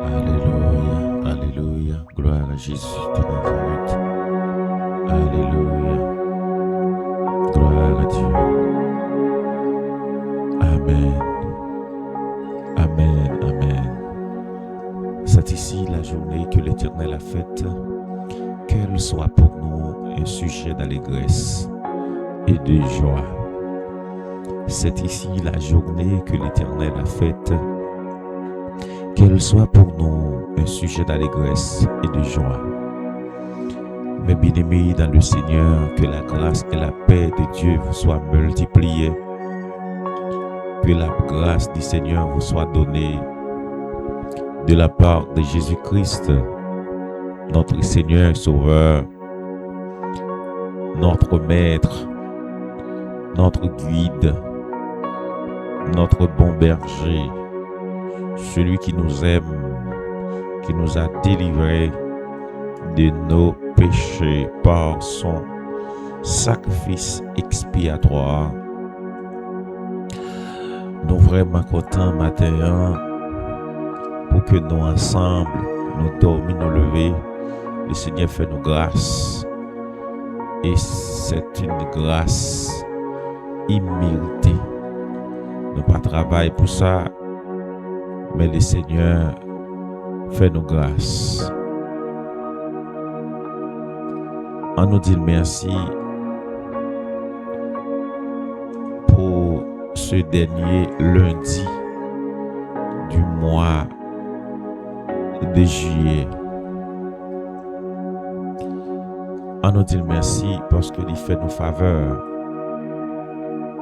Alléluia, Alléluia, gloire à Jésus de Nazareth. Alléluia, gloire à Dieu. Amen, Amen, Amen. C'est ici la journée que l'Éternel a faite, qu'elle soit pour nous un sujet d'allégresse et de joie. C'est ici la journée que l'Éternel a faite, qu'elle soit pour nous un sujet d'allégresse et de joie. Mes bien-aimés dans le Seigneur, que la grâce et la paix de Dieu vous soient multipliées, que la grâce du Seigneur vous soit donnée de la part de Jésus-Christ, notre Seigneur et Sauveur, notre Maître, notre Guide, notre bon berger, celui qui nous aime, qui nous a délivrés de nos péchés par son sacrifice expiatoire. Nous vraiment contents matin pour que nous ensemble, nous dormions, nous lever. Le Seigneur fait nous grâce. Et c'est une grâce imméritée. Nous pas travailler pour ça, mais le Seigneur fait nous grâce. On nous dit merci pour ce dernier lundi du mois de juillet. On nous dit merci parce qu'il fait nos faveurs.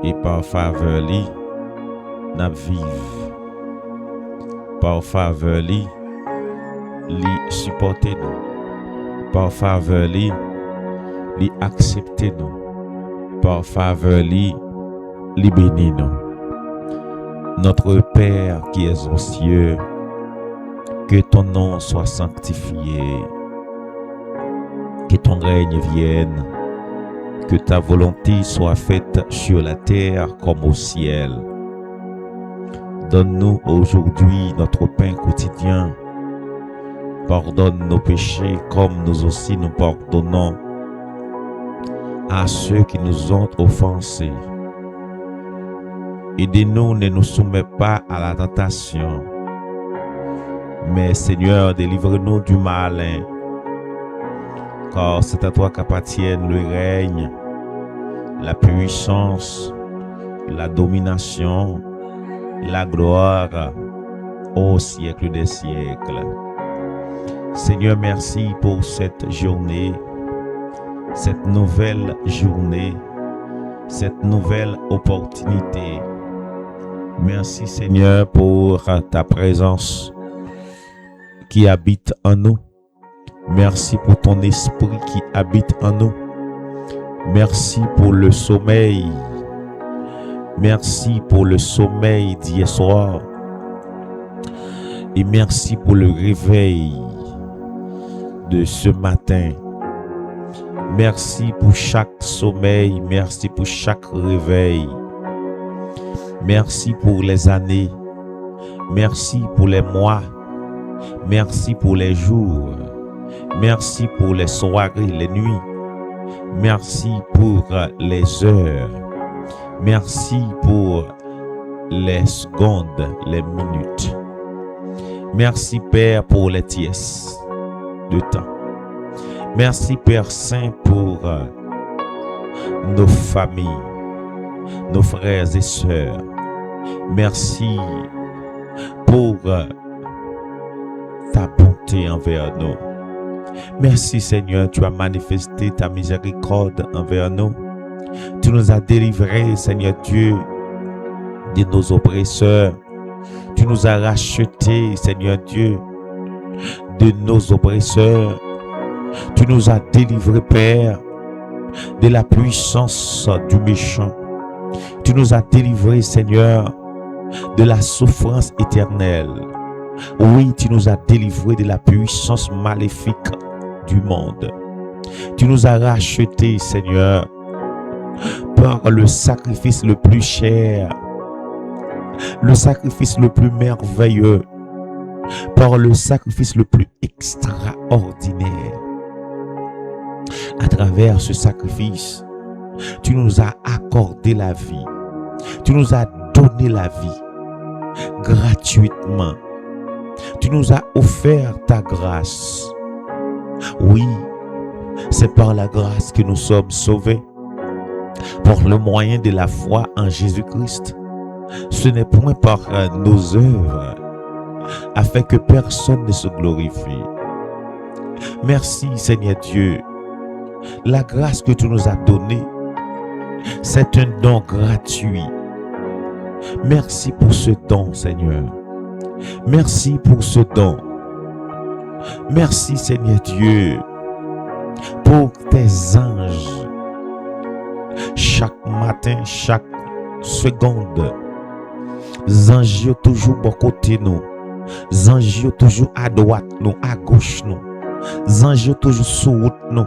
Et par faveur, nous vivons. Par faveur, lui supporter nous. Par faveur, lui accepter nous. Par faveur, lui bénir nous. Notre Père qui es aux cieux, que ton nom soit sanctifié, que ton règne vienne, que ta volonté soit faite sur la terre comme au ciel. Donne-nous aujourd'hui notre pain quotidien. Pardonne nos péchés comme nous aussi nous pardonnons à ceux qui nous ont offensés. Aidez-nous, ne nous soumets pas à la tentation, mais Seigneur, délivre-nous du malin, car c'est à toi qu'appartiennent le règne, la puissance, la domination, la gloire au siècle des siècles. Seigneur, merci pour cette journée, cette nouvelle journée, cette nouvelle opportunité. Merci Seigneur pour ta présence qui habite en nous. Merci pour ton esprit qui habite en nous. Merci pour le sommeil. Merci pour le sommeil d'hier soir. Et merci pour le réveil de ce matin. Merci pour chaque sommeil. Merci pour chaque réveil. Merci pour les années. Merci pour les mois. Merci pour les jours. Merci pour les soirées, les nuits. Merci pour les heures. Merci pour les secondes, les minutes. Merci Père pour les tiesses de temps. Merci Père Saint pour nos familles, nos frères et sœurs. Merci pour ta bonté envers nous. Merci Seigneur, tu as manifesté ta miséricorde envers nous. Tu nous as délivrés, Seigneur Dieu, de nos oppresseurs. Tu nous as rachetés, Seigneur Dieu, de nos oppresseurs. Tu nous as délivrés, Père, de la puissance du méchant. Tu nous as délivrés, Seigneur, de la souffrance éternelle. Oui, tu nous as délivrés de la puissance maléfique du monde. Tu nous as rachetés, Seigneur, par le sacrifice le plus cher, le sacrifice le plus merveilleux, par le sacrifice le plus extraordinaire. À travers ce sacrifice, tu nous as accordé la vie. Tu nous as donné la vie gratuitement. Tu nous as offert ta grâce. Oui, c'est par la grâce que nous sommes sauvés. Par le moyen de la foi en Jésus-Christ. Ce n'est point par nos œuvres, afin que personne ne se glorifie. Merci Seigneur Dieu. La grâce que tu nous as donnée, c'est un don gratuit. Merci pour ce don, Seigneur. Merci pour ce don. Merci, Seigneur Dieu, pour tes anges. Chaque matin, chaque seconde, anges toujours à côté nous. Anges toujours à droite nous, à gauche nous. Anges toujours sur route nous.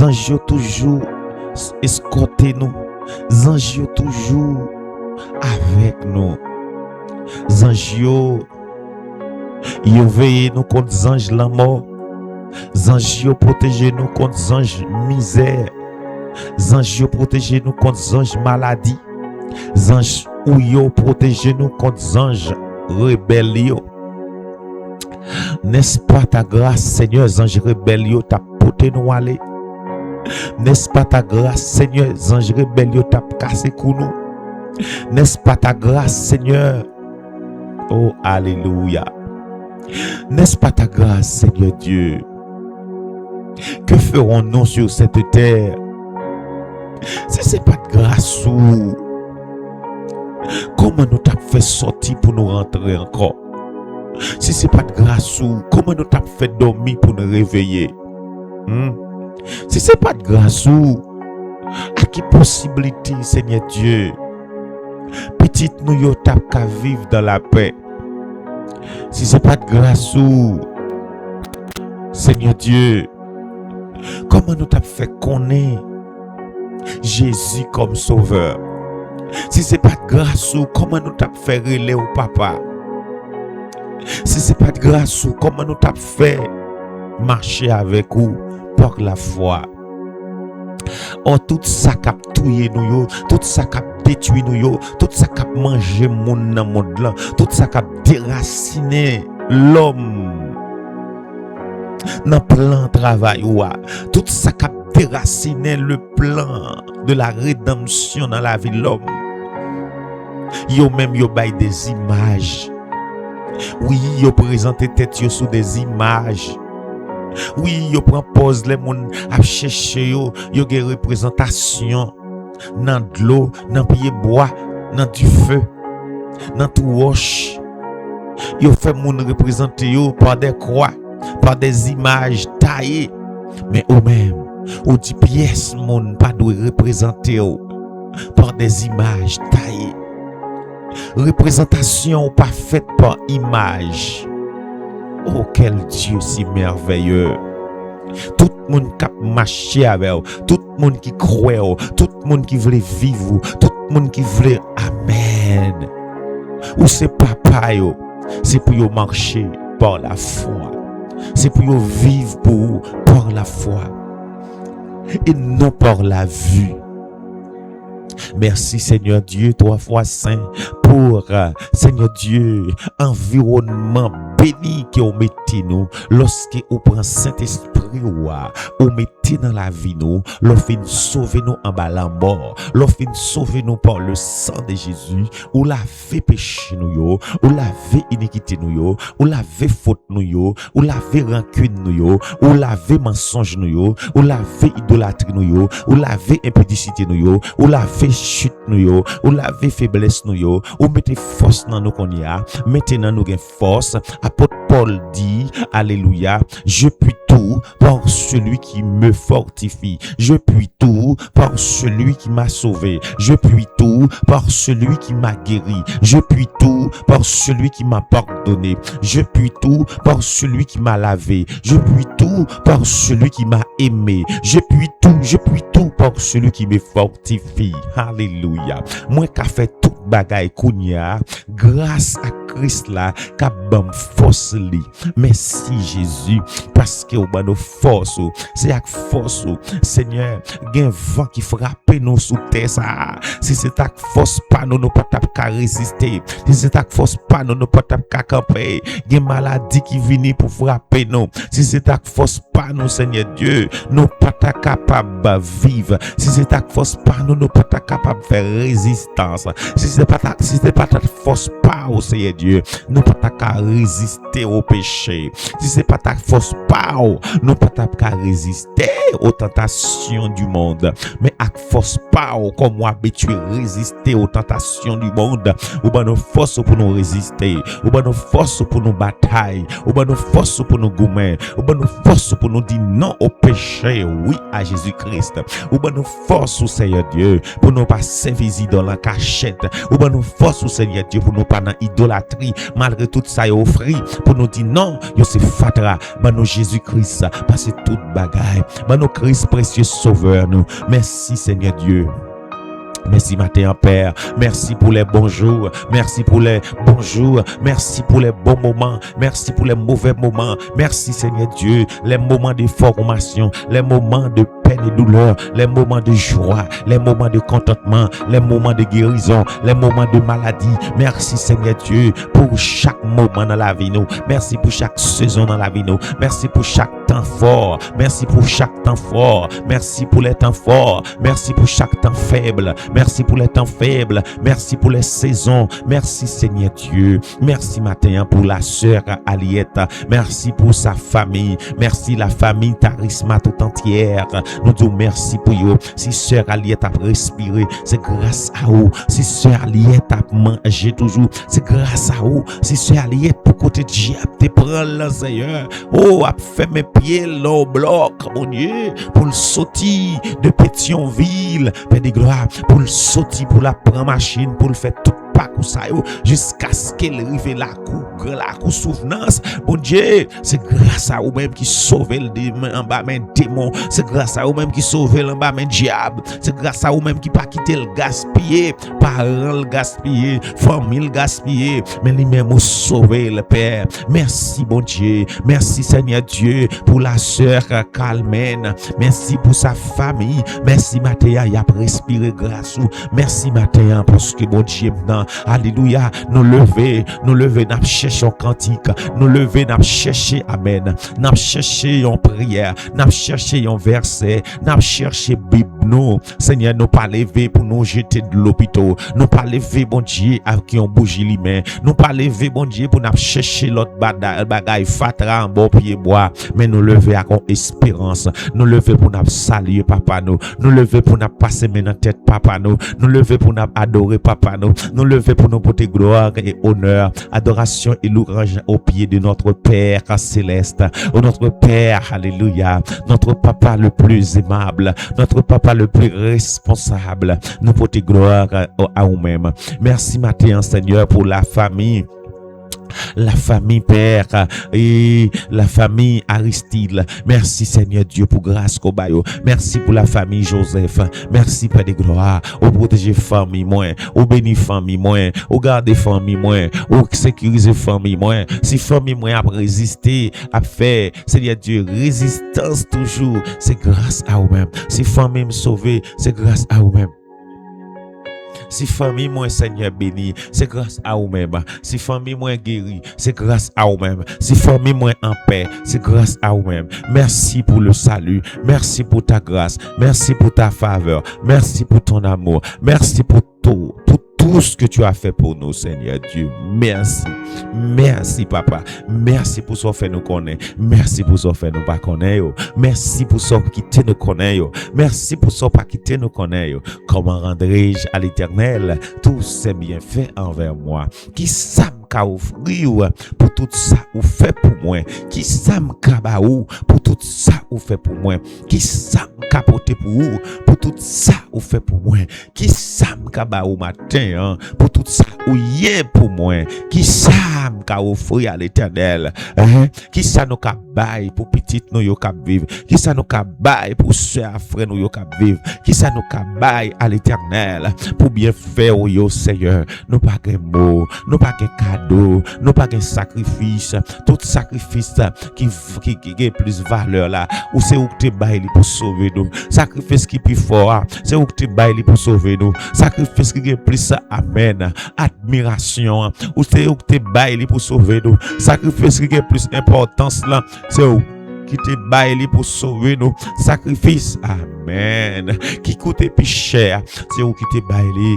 Anges toujours escorter nous. Anges toujours avec nous. Anges yo veillez nous contre les anges la mort. Anges protégez nous contre les anges misère. Anges protégez nous contre les anges maladie. Anges ou yo protégez nous contre les anges rébellion. N'est-ce pas ta grâce, Seigneur, anges rébellion t'a porté nous aller? N'est-ce pas ta grâce, Seigneur, anges rébellion t'a cassé cou nous? N'est-ce pas ta grâce, Seigneur? Oh, alléluia. N'est-ce pas ta grâce, Seigneur Dieu? Que ferons-nous sur cette terre si ce n'est pas de grâce ou comment nous t'as fait sortir pour nous rentrer encore? Si ce n'est pas de grâce ou comment nous t'as fait dormir pour nous réveiller? Si ce n'est pas de grâce ou à quelle possibilité, Seigneur Dieu, petite nous yo t'a qu'à vivre dans la paix? Si ce n'est pas de grâce ou Seigneur Dieu, comment nous t'as fait connaître Jésus comme sauveur? Si ce n'est pas de grâce ou comment nous t'as fait relais au papa? Si ce n'est pas de grâce ou comment nous t'as fait marcher avec vous par la foi? Oh, tout ça qui a tué nous, tout ça qui a détruit nous, tout ça qui a mangé moun dans le monde là, tout ça qui a déraciné l'homme dans le plan de travail, tout ça qui a déraciné le plan de la rédemption dans la vie de l'homme. Yo même yo bay des images. Oui, yo présente tête yo sous des images. Oui, yo prend pause les moun a chercher yo gen représentation dans de l'eau, dans pied bois, dans du feu, dans tout roche. Yo fait moun représenter yo par des croix, par des images taillées. Mais ou même, ou dit pièce moun pas doit représenter yo par des images taillées. Représentation pas faite par image. Oh, quel Dieu si merveilleux. Tout le monde qui a marché avec vous, tout le monde qui croit, tout le monde qui voulait vivre, tout le monde qui voulait Amen. Ou c'est papa, c'est pour vous marcher par la foi. C'est pour vous vivre par la foi. Et non par la vue. Merci Seigneur Dieu, 3 fois saint, pour Seigneur Dieu, environnement béni que vous mettez nous, lorsque vous prenez Saint-Esprit, vous mettez dans la vie nous, l'offre sauver nous en bas la mort, l'offre sauver nous par le sang de Jésus, ou lavez péché nous, ou lavez iniquité nous, ou lavez faute nous, ou lavez rancune nous, ou lavez mensonge nous, ou lavez idolâtrie nous, ou lavez impudicité nous, ou lavez chute nous, ou lavez faiblesse nous, ou mettez force dans nous qu'on y a, mettez dans nous gain force, apporte Paul dit, alléluia, je puis tout par celui qui me fortifie. Je puis tout par celui qui m'a sauvé. Je puis tout par celui qui m'a guéri. Je puis tout par celui qui m'a pardonné. Je puis tout par celui qui m'a lavé. Je puis tout par celui qui m'a aimé. Je puis tout par celui qui me fortifie. Alléluia. Moi qui fait tout bagay kounya grâce à Christ là qu'a bam force li. Merci Jésus parce que ou ba nos force c'est avec force Seigneur gen vent qui frappe nous sous terre ça. Si c'est avec force pas nous pas tap ka résister. Si c'est avec force pas nous pas tap ka camper. Gen maladie qui vini pour frapper nous. Si c'est avec force pas nous Seigneur Dieu nous pas ta capable vivre. Si c'est avec force pas nous pas ta capable faire résistance. Si c'est pas ta force pas au Seigneur Dieu, nous pas ta résister au péché. Si c'est pas ta force pas, nous pas ta résister aux tentations du monde. Mais avec force pas comme moi habitué résister aux tentations du monde. Ou ben nos forces pour nous résister, ou ben nos forces pour nous batailler, ou ben nos forces pour nous gommer, ou ben nos forces pour nous dire non au péché, oui à Jésus-Christ. Ou ben nos forces au Seigneur Dieu pour nous pas servir dans la cachette. Ou ben nous force au Seigneur Dieu pour nous pas dans idolâtrie malgré tout ça offri pour nous dire non yo c'est fatra ben nous Jésus-Christ parce que toute bagaille ben nous Christ précieux sauveur nous. Merci Seigneur Dieu. Merci matin Père, merci pour les bons jours, merci pour les bons jours, merci pour les bons moments, merci pour les mauvais moments, merci Seigneur Dieu, les moments de formation, les moments de peine et douleur, les moments de joie, les moments de contentement, les moments de guérison, les moments de maladie. Merci Seigneur Dieu pour chaque moment dans la vie nous, merci pour chaque saison dans la vie nous, merci pour chaque temps fort, merci pour chaque temps fort, merci pour les temps forts, merci pour chaque temps faible. Merci pour les temps faibles. Merci pour les saisons. Merci Seigneur Dieu. Merci matin pour la sœur Aliette. Merci pour sa famille. Merci la famille Tarisma tout entière. Nous disons merci pour eux. Si sœur Aliette a respiré, c'est grâce à vous. Si sœur Aliette a mangé toujours, c'est grâce à vous. Si sœur Aliette pour côté de diable te prend le Seigneur. Oh, a fait mes pieds l'eau bloc, mon Dieu, pour le sortir de Pétionville. Père de gloire, pour le sortir, pour la prendre machine, pour le faire tout pas comme ça jusqu'à ce qu'elle arrive la coup souvenance. Bon Dieu, c'est grâce à vous même qui sauve le en bas men démon, c'est grâce à vous même qui sauve le en bas men diable, c'est grâce à vous même qui pas quitter le gaspiller, parents le gaspiller, famille le gaspiller, mais lui-même vous sauver le Père. Merci bon Dieu, merci Seigneur Dieu pour la sœur Carmen, merci pour sa famille, merci Mathéa y a respiré grâce ou merci Mathéa parce que bon Dieu maintenant alléluia, nous lever, n'a chercher un cantique, nous lever, n'a chercher amen, n'a chercher en prière, n'a chercher en verset, n'a chercher Bible nous, Seigneur, nous pas lever pour nous jeter de l'hôpital, nous pas lever bon Dieu avec qui on bouge les mains, nous pas lever bon Dieu pour n'a chercher l'autre bagaille fatra en bon pied bois, mais nous lever avec espérance, nous lever pour n'a saluer papa nous lever pour n'a passer main dans tête papa nous lever pour n'a adorer papa nous lever pour nous porter gloire et honneur, adoration et louange au pied de notre Père céleste, au notre Père, alléluia, notre Papa le plus aimable, notre Papa le plus responsable, nous porter gloire à nous-mêmes. Merci matin Seigneur pour la famille Père et la famille Aristide. Merci Seigneur Dieu pour grâce Kobayo. Merci pour la famille Joseph. Merci Père de gloire. Au protéger famille moins, au bénir famille moins, au garder famille moins, au sécuriser famille moins. Si famille moins a résisté, a fait Seigneur Dieu résistance toujours, c'est grâce à vous-même. Si famille me sauver, c'est grâce à vous-même. Si famille moi Seigneur béni, c'est grâce à vous-même. Si famille moi guéri, c'est grâce à vous-même. Si famille moi en paix, c'est grâce à vous-même. Merci pour le salut, merci pour ta grâce, merci pour ta faveur, merci pour ton amour, merci pour tout ce que tu as fait pour nous, Seigneur Dieu. Merci. Merci, Papa. Merci pour ce fait nous connaître. Merci pour ce fait nous pas connaître. Merci pour ce qui te nous connaît. Merci pour ce pas qui te nous connaît. Comment rendrai-je à l'Éternel tous ces bienfaits envers moi? Qui ça qu'a offrir pour tout ça ou fait moi? Qui ça m'ka ou pour tout ça ou fait pour moi? Qui ça m'ka porter pour tout ça ou fait pour moi? Qui ça m'ka ou matin hein, pour tout ça ou yé pour moi? Qui ça m'ka offrir à l'Éternel? Qui ça nous ka bail pour petite nous yo ka vivre? Qui ça nous ka bail pour sœur frère nous yo ka vivre? Qui ça nous ka bail à l'Éternel pour bien faire yo Seigneur? Nous pas de mots, nous pas de cadeau, nous pas de sacrifice. Tout sacrifice qui a plus valeur là, ou c'est où que tu bail pour sauver nous. Sacrifice qui plus fort, c'est où que tu bail pour sauver nous. Sacrifice qui a plus amen, admiration, ou c'est où que tu bail pour sauver nous. Sacrifice qui a plus importance là, c'est où qui te baille pour sauver nous. Sacrifice, amen, qui coûte plus cher, c'est où qui te baille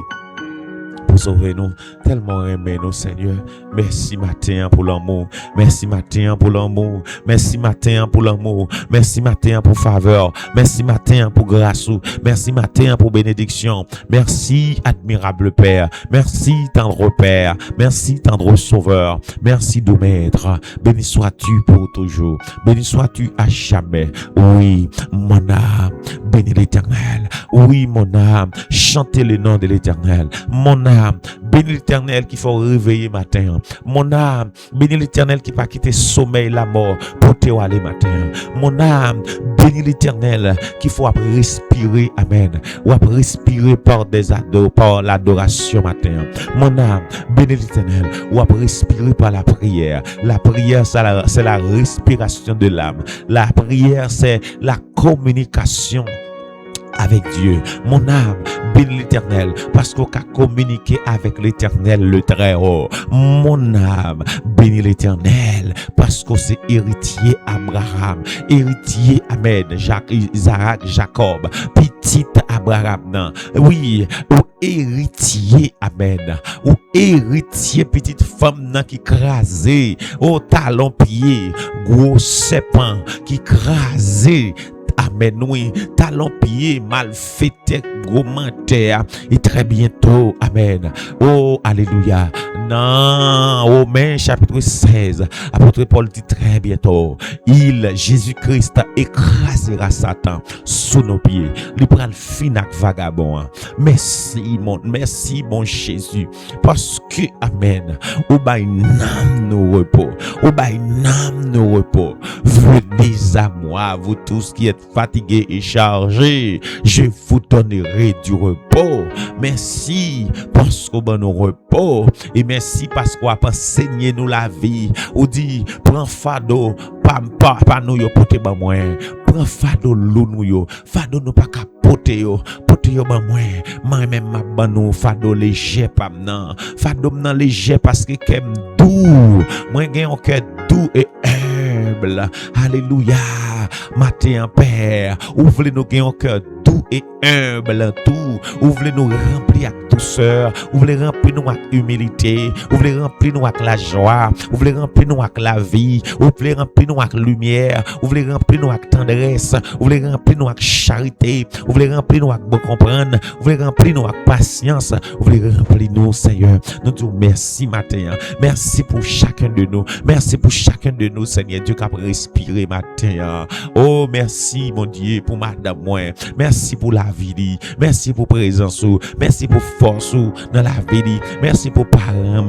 pour sauver nous. Tellement aimer nous, Seigneur. Merci matin pour l'amour. Merci matin pour l'amour. Merci matin pour l'amour. Merci matin pour faveur. Merci matin pour grâce. Merci matin pour bénédiction. Merci, admirable Père. Merci, tendre Père. Merci, tendre Sauveur. Merci, de Maître. Béni sois-tu pour toujours. Béni sois-tu à jamais. Oui, mon âme, bénis l'Éternel. Oui, mon âme, chantez le nom de l'Éternel. Mon âme, bénis l'Éternel qu'il faut réveiller matin. Mon âme, bénis l'Éternel qui pas quitter sommeil la mort pour te aller matin. Mon âme, bénis l'Éternel qu'il faut respirer, amen. Ou respirer par des ados, par l'adoration matin. Mon âme, bénis l'Éternel ou respirer par la prière. La prière, c'est la respiration de l'âme. La prière, c'est la communication avec Dieu. Mon âme, bénis l'Éternel, parce qu'on a communiqué avec l'Éternel le Très-Haut. Mon âme, bénis l'Éternel, parce qu'on c'est héritier Abraham, héritier Amen, Isaac, Jacob, petit Abraham. Non. Oui, ou héritier Amen, ou héritier petite femme nan qui crasé, au talon pied, gros serpent qui crasé. Amen, oui, talon pied, mal fait, gros menteur, et très bientôt, amen. Oh, alléluia. Non, Romains chapitre 16, apôtre Paul dit très bientôt, Jésus-Christ, écrasera Satan sous nos pieds. Il prend le finac vagabond. Merci, mon Jésus, parce que, amen, au bail nam nos repos, au bail nam nos repos. Venez à moi, vous tous qui êtes fatigués et chargés, je vous donnerai du repos. Merci parce qu'on nous repos et merci parce qu'on a enseigné nous la vie. On dit prends fado, pas nous yo pote ba moins. Prends fado lou nous yo, fado nous pas capote yo ba moins. Moi même ma ban nous fado léger pas nan. Fado nan léger parce que kem doux. Moi gen un cœur doux et humble. Alléluia. Matin Père, ouvrez nous un cœur doux et humble en tout. Ouvrez nous remplir avec douceur. Ouvrez remplir nous avec humilité. Ouvrez remplir nous avec la joie. Ouvrez remplir nous avec la vie. Ouvrez remplir nous avec lumière. Ouvrez remplir nous avec tendresse. Ouvrez remplir nous avec charité. Ouvrez remplir nous avec bon comprendre. Ouvrez remplir nous avec patience. Ouvrez remplir nous, Seigneur. Nous disons merci matin. Merci pour chacun de nous. Merci pour chacun de nous, Seigneur Dieu, qui a respiré matin. Oh, merci, mon Dieu, pour madame moi. Merci pour la vie. Merci pour présence. Merci pour force dans la vie. Merci pour parents,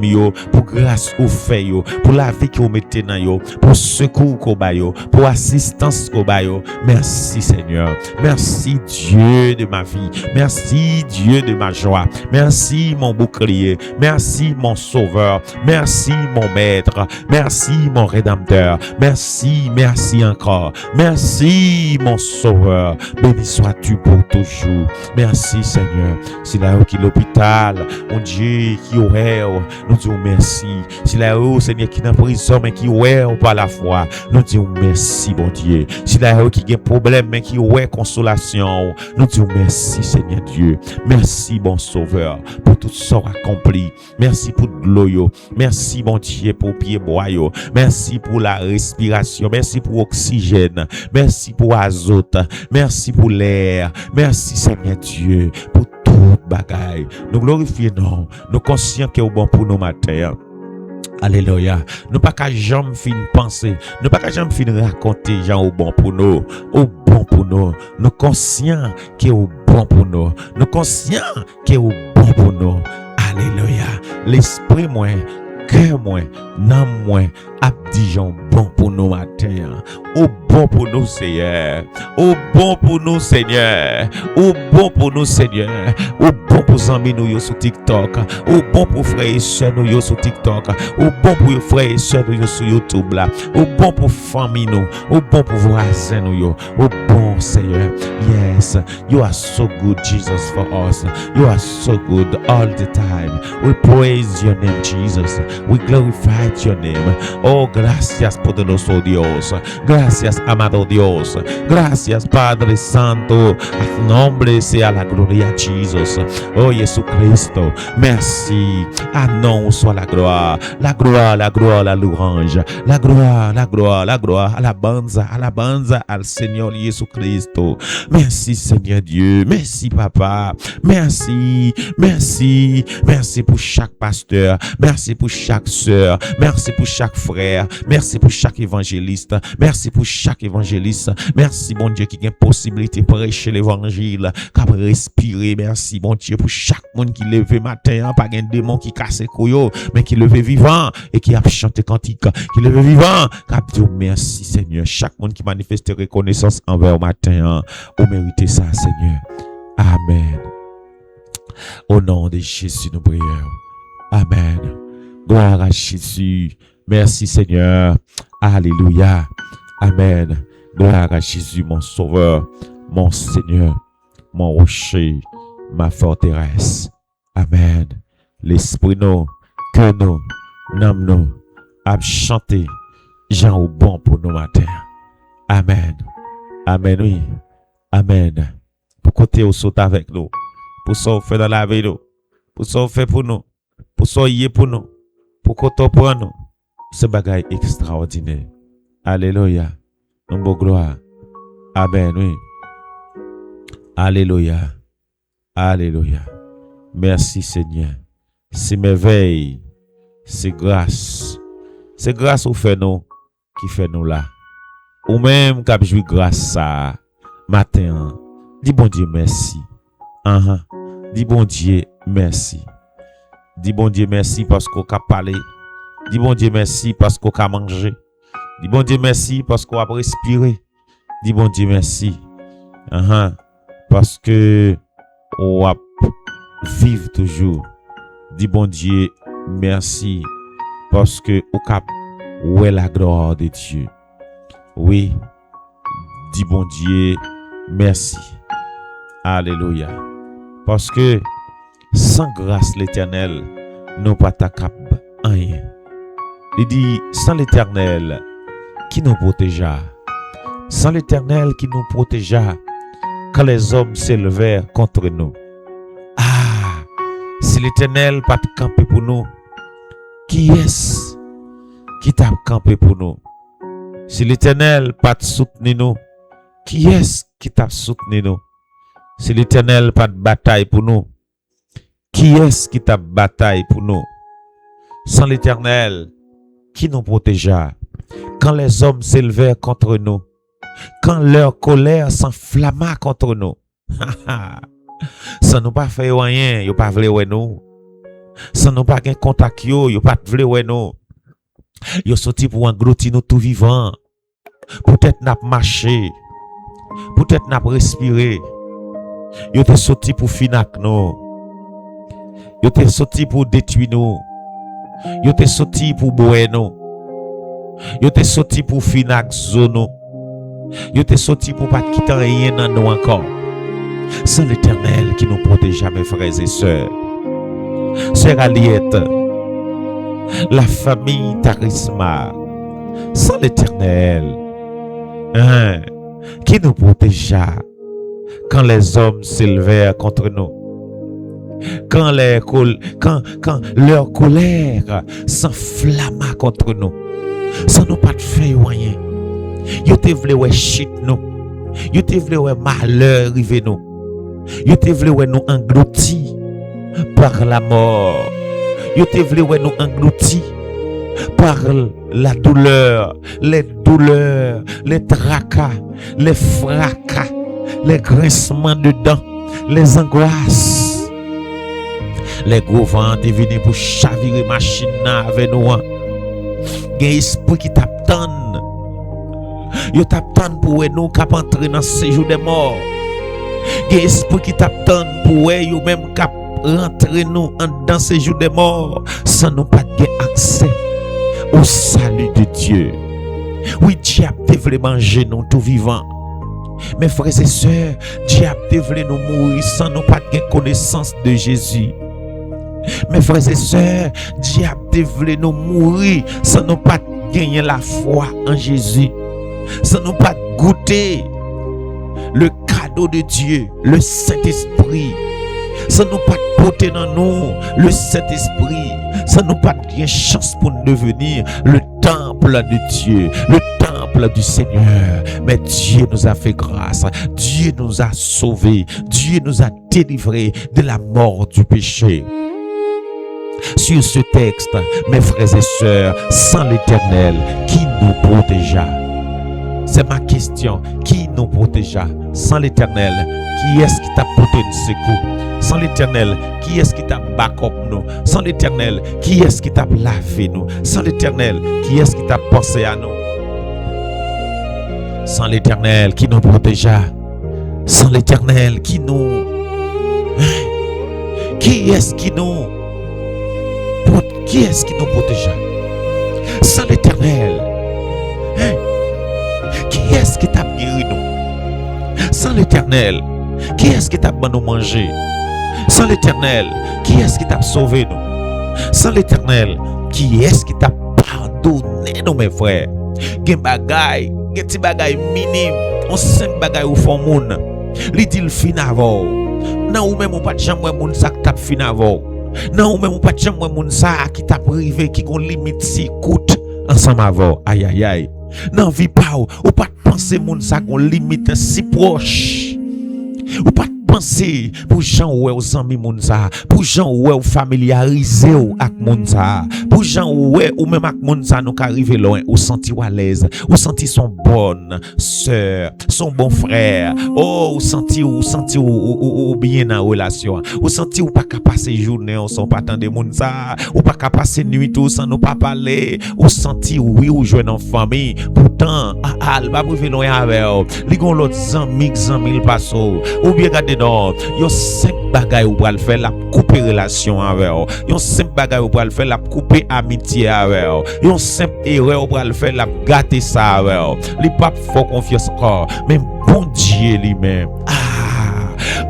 pour grâce au fait, pour la vie que vous mettez dans yo, pour secours qu'on baille, pour assistance qu'on baille. Merci, Seigneur. Merci, Dieu de ma vie. Merci, Dieu de ma joie. Merci, mon bouclier. Merci, mon sauveur. Merci, mon maître. Merci, mon rédempteur. Merci, merci encore. Merci, mon sauveur. Béni sois-tu pour toujours. Merci, Seigneur. C'est là où qui l'hôpital, mon Dieu, qui aurait, nous disons merci. C'est là où, Seigneur, qui est en prison, mais qui aurait par la foi. Nous disons merci, mon Dieu. C'est là où qui a un problème, mais qui aurait consolation. Nous disons merci, Seigneur Dieu. Merci, bon sauveur, pour tout ça accompli. Merci pour l'eau. Merci, mon Dieu, pour pied bois. Merci pour la respiration. Merci pour l'oxygène. Merci pour l'azote. Merci pour l'air. Merci, Seigneur Dieu, pour toute bagaille. Nous glorifions, nous conscients qu'il est bon pour nos matins. Alléluia. Nous pas qu'à jamais fin penser, nous pas qu'à jamais fin raconter gens au bon pour nous, au bon pour nous. Nous conscients qui est au bon pour nous. Nous conscients qui est au bon pour nous. Alléluia. L'esprit moins, cœur moins, n'âme moins, abdigeons bon pour nous matin. Au bon pour nous Seigneur. Au bon pour nous Seigneur. Au bon pour nous Seigneur. Au bon pour amis nous sur TikTok. Au bon pour frères et sœurs nous sur TikTok. Au bon pour frères et sœurs nous sur YouTube là. Au bon pour famille nous. Au bon pour voisins nous. Au bon Seigneur. Yes, you are so good Jesus for us. You are so good all the time. We praise your name Jesus. We glorify your name. Oh, gracias poderoso Dios. Gracias amado Dios. Gracias Padre Santo. A nombre sea la gloria a Jesus. Oh Jesucristo. Merci. À non soit la gloire. La gloire, la gloire, la louange. La gloire, la gloire, la gloire. Alabanza al Seigneur Jesucristo. Merci Seigneur Dieu. Merci Papa. Merci. Merci. Merci pour chaque pasteur. Merci pour chaque sœur. Merci pour chaque frère. Merci pour chaque évangéliste. Merci pour chaque évangéliste. Merci, bon Dieu, qui a une possibilité de prêcher l'évangile, qui a respirer. Merci, bon Dieu, pour chaque monde qui lève matin, pas un démon qui casse les couilles, mais qui lève vivant et qui a chanté cantique, qui lève vivant, qui a dit merci, Seigneur. Chaque monde qui manifeste reconnaissance envers le matin, vous méritez ça, Seigneur. Amen. Au nom de Jésus, nous prions. Amen. Gloire à Jésus. Merci, Seigneur. Alléluia. Amen. Gloire à Jésus, mon sauveur, mon Seigneur, mon rocher, ma forteresse. Amen. L'esprit nous, que nous, n'âme nous, à chanter, Jean au bon pour nos matins. Amen. Amen, oui. Amen. Pour côté au saut avec nous. Pour ça, on fait dans la vie, nous. Pour ça, on fait pour nous. Pour ça, y est pour nous. Pour qu'on prenne nous. Ce bagage extraordinaire. Alléluia. Nous beau gloire. Amen, oui. Alléluia. Alléluia. Merci Seigneur. C'est merveille. C'est grâce. C'est grâce au fait nous qui fait nous là. Ou même quand je grâce à matin. Dis bon Dieu merci. Dis bon Dieu merci. Dis bon Dieu merci parce qu'on a parlé. Dis bon Dieu merci parce qu'on a mangé. Dis bon Dieu merci parce qu'on a respiré. Dis bon Dieu merci. Parce que on va vivre toujours. Dis bon Dieu merci parce que on cap ouais la gloire de Dieu. Oui. Dis bon Dieu merci. Alléluia. Parce que sans grâce l'Éternel, nous pas capable rien. Il dit sans l'Éternel qui nous protégea, sans l'Éternel qui nous protégea quand les hommes s'élevèrent contre nous. Ah, si l'Éternel pas campé pour nous, qui est-ce qui t'a campé pour nous? Si l'Éternel pas soutenu nous, qui est-ce qui t'a soutenu nous? Si l'Éternel pas de bataille pour nous, qui est-ce qui t'a bataille pour nous? Sans l'Éternel qui nous protégea, quand les hommes s'élevèrent contre nous, quand leur colère s'enflamma contre nous, ça nous pas fait rien, yo pas vle nous. Ça nous pas gen contact yo pas vle nous. Yo sorti pour engloutir nous tout vivant. Peut-être n'a marché, peut-être n'a respiré. Yo te sorti pour finak nous. Yo te sorti pour détruire nous. Yo te sorti pour boire nous. Yo te sorti pour finak zone. Yo te sorti pour pas quitter rien dans nous encore. C'est l'Éternel qui nous protège, mes frères et sœurs. Sœur Aliette, la famille Tarisma, c'est l'Éternel qui nous protégea quand les hommes s'élevèrent contre nous. Quand leur colère s'enflamma contre nous. Ça nous pas de fait rien. Yo te vle ouais chit nous. Yo te vle ouais malheur rive nous. Yo te vle ouais nous englouti par la mort. Yo te vle ouais nous englouti par la douleur, les tracas, les fracas, les grincements de dents, les angoisses. Les gros vents sont venus pour chavirer machine avec nous. Il y a un esprit qui t'attend. Il t'attend pour nous cap entrer dans ce séjour des morts. Il y a un esprit qui t'attend pour nous même cap rentrer nous dans ce séjour des morts sans nous pas de accès au salut de Dieu. Oui, diable voulait manger nous tout vivant. Mes frères et sœurs, diable voulait nous mourir sans nous pas de connaissance de Jésus. Mes frères et sœurs, diable voulait nous mourir sans nous pas gagner la foi en Jésus, sans nous pas goûter le cadeau de Dieu, le Saint-Esprit, sans nous pas porter dans nous le Saint-Esprit, sans nous pas gagner chance pour nous devenir le temple de Dieu, le temple du Seigneur. Mais Dieu nous a fait grâce, Dieu nous a sauvés, Dieu nous a délivrés de la mort du péché. Sur ce texte, mes frères et sœurs, sans l'Éternel, qui nous protégea? C'est ma question. Qui nous protégea? Sans l'Éternel, qui est-ce qui t'a porté de secours? Sans l'Éternel, qui est-ce qui t'a back-up nous? Sans l'Éternel, qui est-ce qui t'a lavé nous? Sans l'Éternel, qui est-ce qui t'a pensé à nous? Sans l'Éternel, qui nous protégea? Sans l'Éternel, qui nous... Qui est-ce qui nous... Qui est-ce qui nous protégea? Sans l'Éternel, qui est-ce qui t'a guéri nous? Sans l'Éternel, qui est-ce qui t'a donné nous manger? Sans l'Éternel, qui est-ce qui t'a sauvé nous? Sans l'Éternel, qui est-ce qui t'a pardonné nous, mes frères? Gen bagay, gen ti bagay minime, on simple bagay ou font moun. Li dit le fin avant. Nan ou même ou pas de jambe moun sa t'a fin avant. Non, même pas de jambe moun sa qui t'a privé qui gon limite si coûte ensemble avant. Aïe aïe aïe. Non vie pas ou pas de penser moun sa gon limite si proche. Ou pas de penser pour gens ouais aux amis moun sa, pour gens ouais ou familiariser avec moun sa, pour gens ouais ou même avec moun sa nous arriver loin ou senti à l'aise, ou senti son bonne sœur, son bon frère. Oh, ou senti ou bien en relation. Ou senti ou pas qu'à passer journée on sont pas tant de moun sa, ou pas qu'à passer nuit tout sans nous pas parler. Ou senti oui ou jouer en famille. Pourtant, al ba privé loin avec li gon l'autre zami il passe. Ou bien gade non, yon 5 bagay ou pral faire la couper relation avec yon 5 bagay ou pral faire la couper amitié avec yon 5 erreur ou pral faire la gâter ça avec li pas faut confiance encore même bon Dieu lui-même.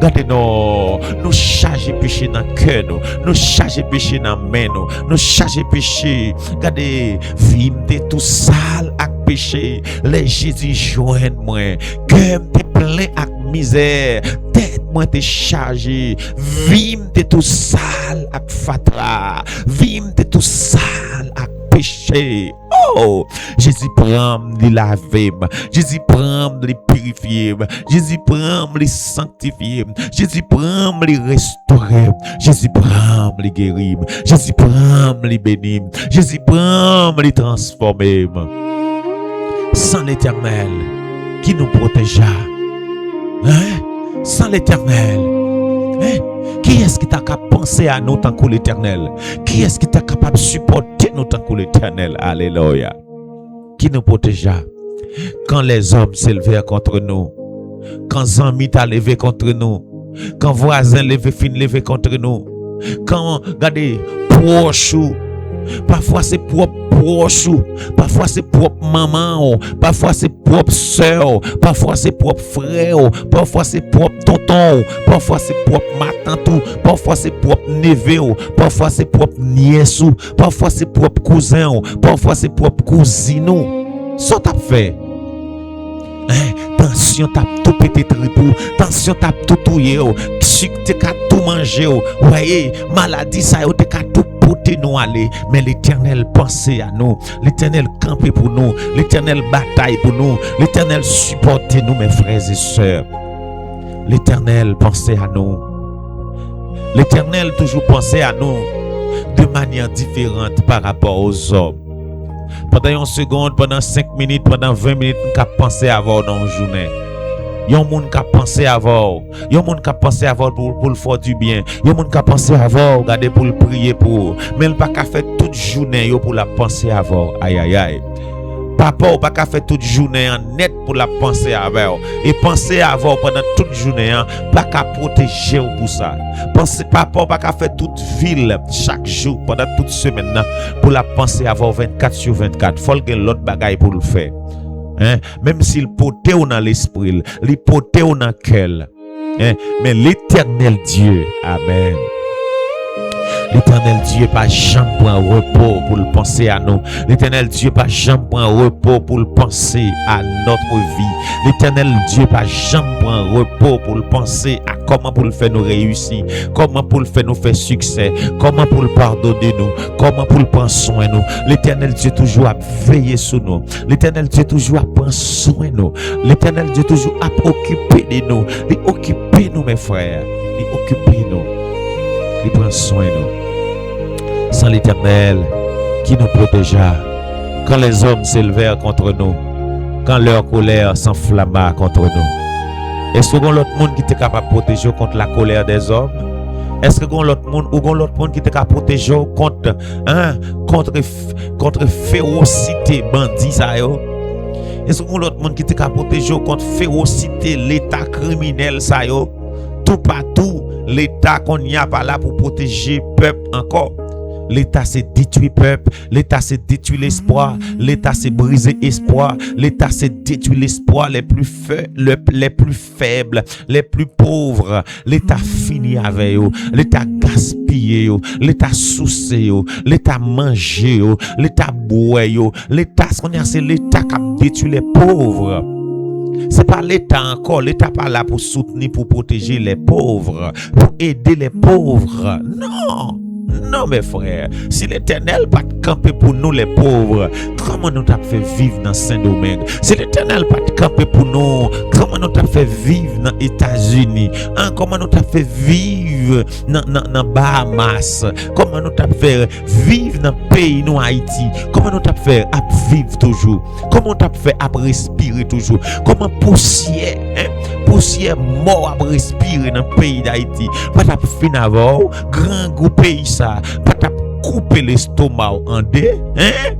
Gade non, nous charger péché dans cœur nous charger péché dans main nous charger péché. Gade vie m'te tout sale avec péché, les Jésus joigne moi, cœur m'te plein avec misère, tête moi t'es chargé, vie m'te tout sale avec fatra, vie m'te tout sale avec péché. Oh, Jésus prend les laver, Jésus prend les purifier, Jésus prend les sanctifier, Jésus prend les restaurer, Jésus prend les guérir, Jésus prend les bénir, Jésus prend les transformer. Sans l'Éternel qui nous protégea, sans l'Éternel, qui est-ce qui t'a capable de penser à nous tant que l'Éternel? Qui est-ce qui t'a capable de supporter nous tant que l'Éternel? Alléluia. Qui nous protégea quand les hommes s'élevèrent contre nous, quand Zami t'a levé contre nous, quand voisin levé contre nous, quand regardez proche, parfois c'est propre proche, parfois c'est propre maman, parfois c'est propre soeur, parfois c'est propre frère, parfois c'est propre tonton, parfois c'est propre ma tante, parfois c'est propre neveu, parfois c'est propre nièce, parfois c'est propre cousin, parfois c'est propre cousine. Ça t'a fait. Tension t'a tout pété tripou, tension t'a tout touillé, sucre t'a tout mangé, voyez, maladie ça yo t'a tout porté nous aller, mais l'Éternel pensait à nous, l'Éternel campait pour nous, l'Éternel bataille pour nous, l'Éternel supportait nous, mes frères et sœurs. L'Éternel pensait à nous. L'Éternel toujours pensait à nous de manière différente par rapport aux hommes. Pendant une seconde, pendant 5 minutes, pendant 20 minutes, nous avons pensé à avoir dans une journée. Yon moun ka pensé avant, yon moun ka pensé avant pour le faire du bien, yon moun ka pensé avant, regarder pour le prier pour, mais il pas ka fait toute journée yo pour la penser avant. Aïe aïe aïe. Papa ou pas ka fait toute journée en net pour la penser avant et penser avant pendant toute journée pas ka protéger pour ça. Penser papa ou pas ka fait toute ville chaque jour pendant toute semaine pour la penser avant 24 sur 24. Faut que l'autre bagaille pour le faire. Hein? Même s'il poté ou dans l'esprit, il poté ou dans le cœur. Hein? Mais l'éternel Dieu, amen. L'éternel Dieu pas jamais prend repos pour le penser à nous. L'éternel Dieu pas jamais prend repos pour le penser à notre vie. L'éternel Dieu pas jamais prend repos pour le penser à comment pour le faire nous réussir, comment pour le faire nous faire succès, comment pour le pardonner nous, comment pour le prendre soin de nous. L'éternel Dieu toujours a veillé sur nous. L'éternel Dieu toujours a prendre soin de nous. L'éternel Dieu toujours a occupé de nous. Il occupe nous mes frères. Il occupe nous. Il prend soin de nous. Sans l'Éternel qui nous protégea, quand les hommes s'élevèrent contre nous, quand leur colère s'enflamma contre nous. Est-ce qu'il y a l'autre monde qui était capable de protéger contre la colère des hommes? Est-ce qu'il y a l'autre monde ou l'autre monde qui était capable de protéger contre férocité bandit ça yo? Est-ce qu'il y a l'autre monde qui était capable de protéger contre férocité l'état criminel ça yo? Tout partout, l'état qu'on y a pas là pour protéger peuple encore. L'État s'est détruit peuple, l'État s'est détruit l'espoir, l'État s'est brisé espoir, l'État s'est détruit l'espoir les plus faibles, les plus pauvres. L'État fini avec eux, l'État gaspillé eux, l'État soucé eux, l'État mangé eux, l'État boit eux, l'État c'est l'État qui a détruit les pauvres. C'est pas l'État encore, l'État pas là pour soutenir, pour protéger les pauvres, pour aider les pauvres. Non. Non mes frères, si l'Éternel pas camper pour nous les pauvres, comment nous t'a fait vivre dans Saint-Domingue? Si l'Éternel pas camper pour nous, comment nous t'a fait vivre dans les États-Unis? Hein? Comment nous t'a fait vivre dans Bahamas? Comment nous t'a fait vivre dans le pays nous Haïti? Comment nous t'a fait vivre toujours? Comment t'a fait respirer toujours? Comment poussière, poussière mort à respirer dans le pays d'Haïti? Pas t'a fin avant, grand groupe pays ça, pas t'a couper l'estomac en deux, hein?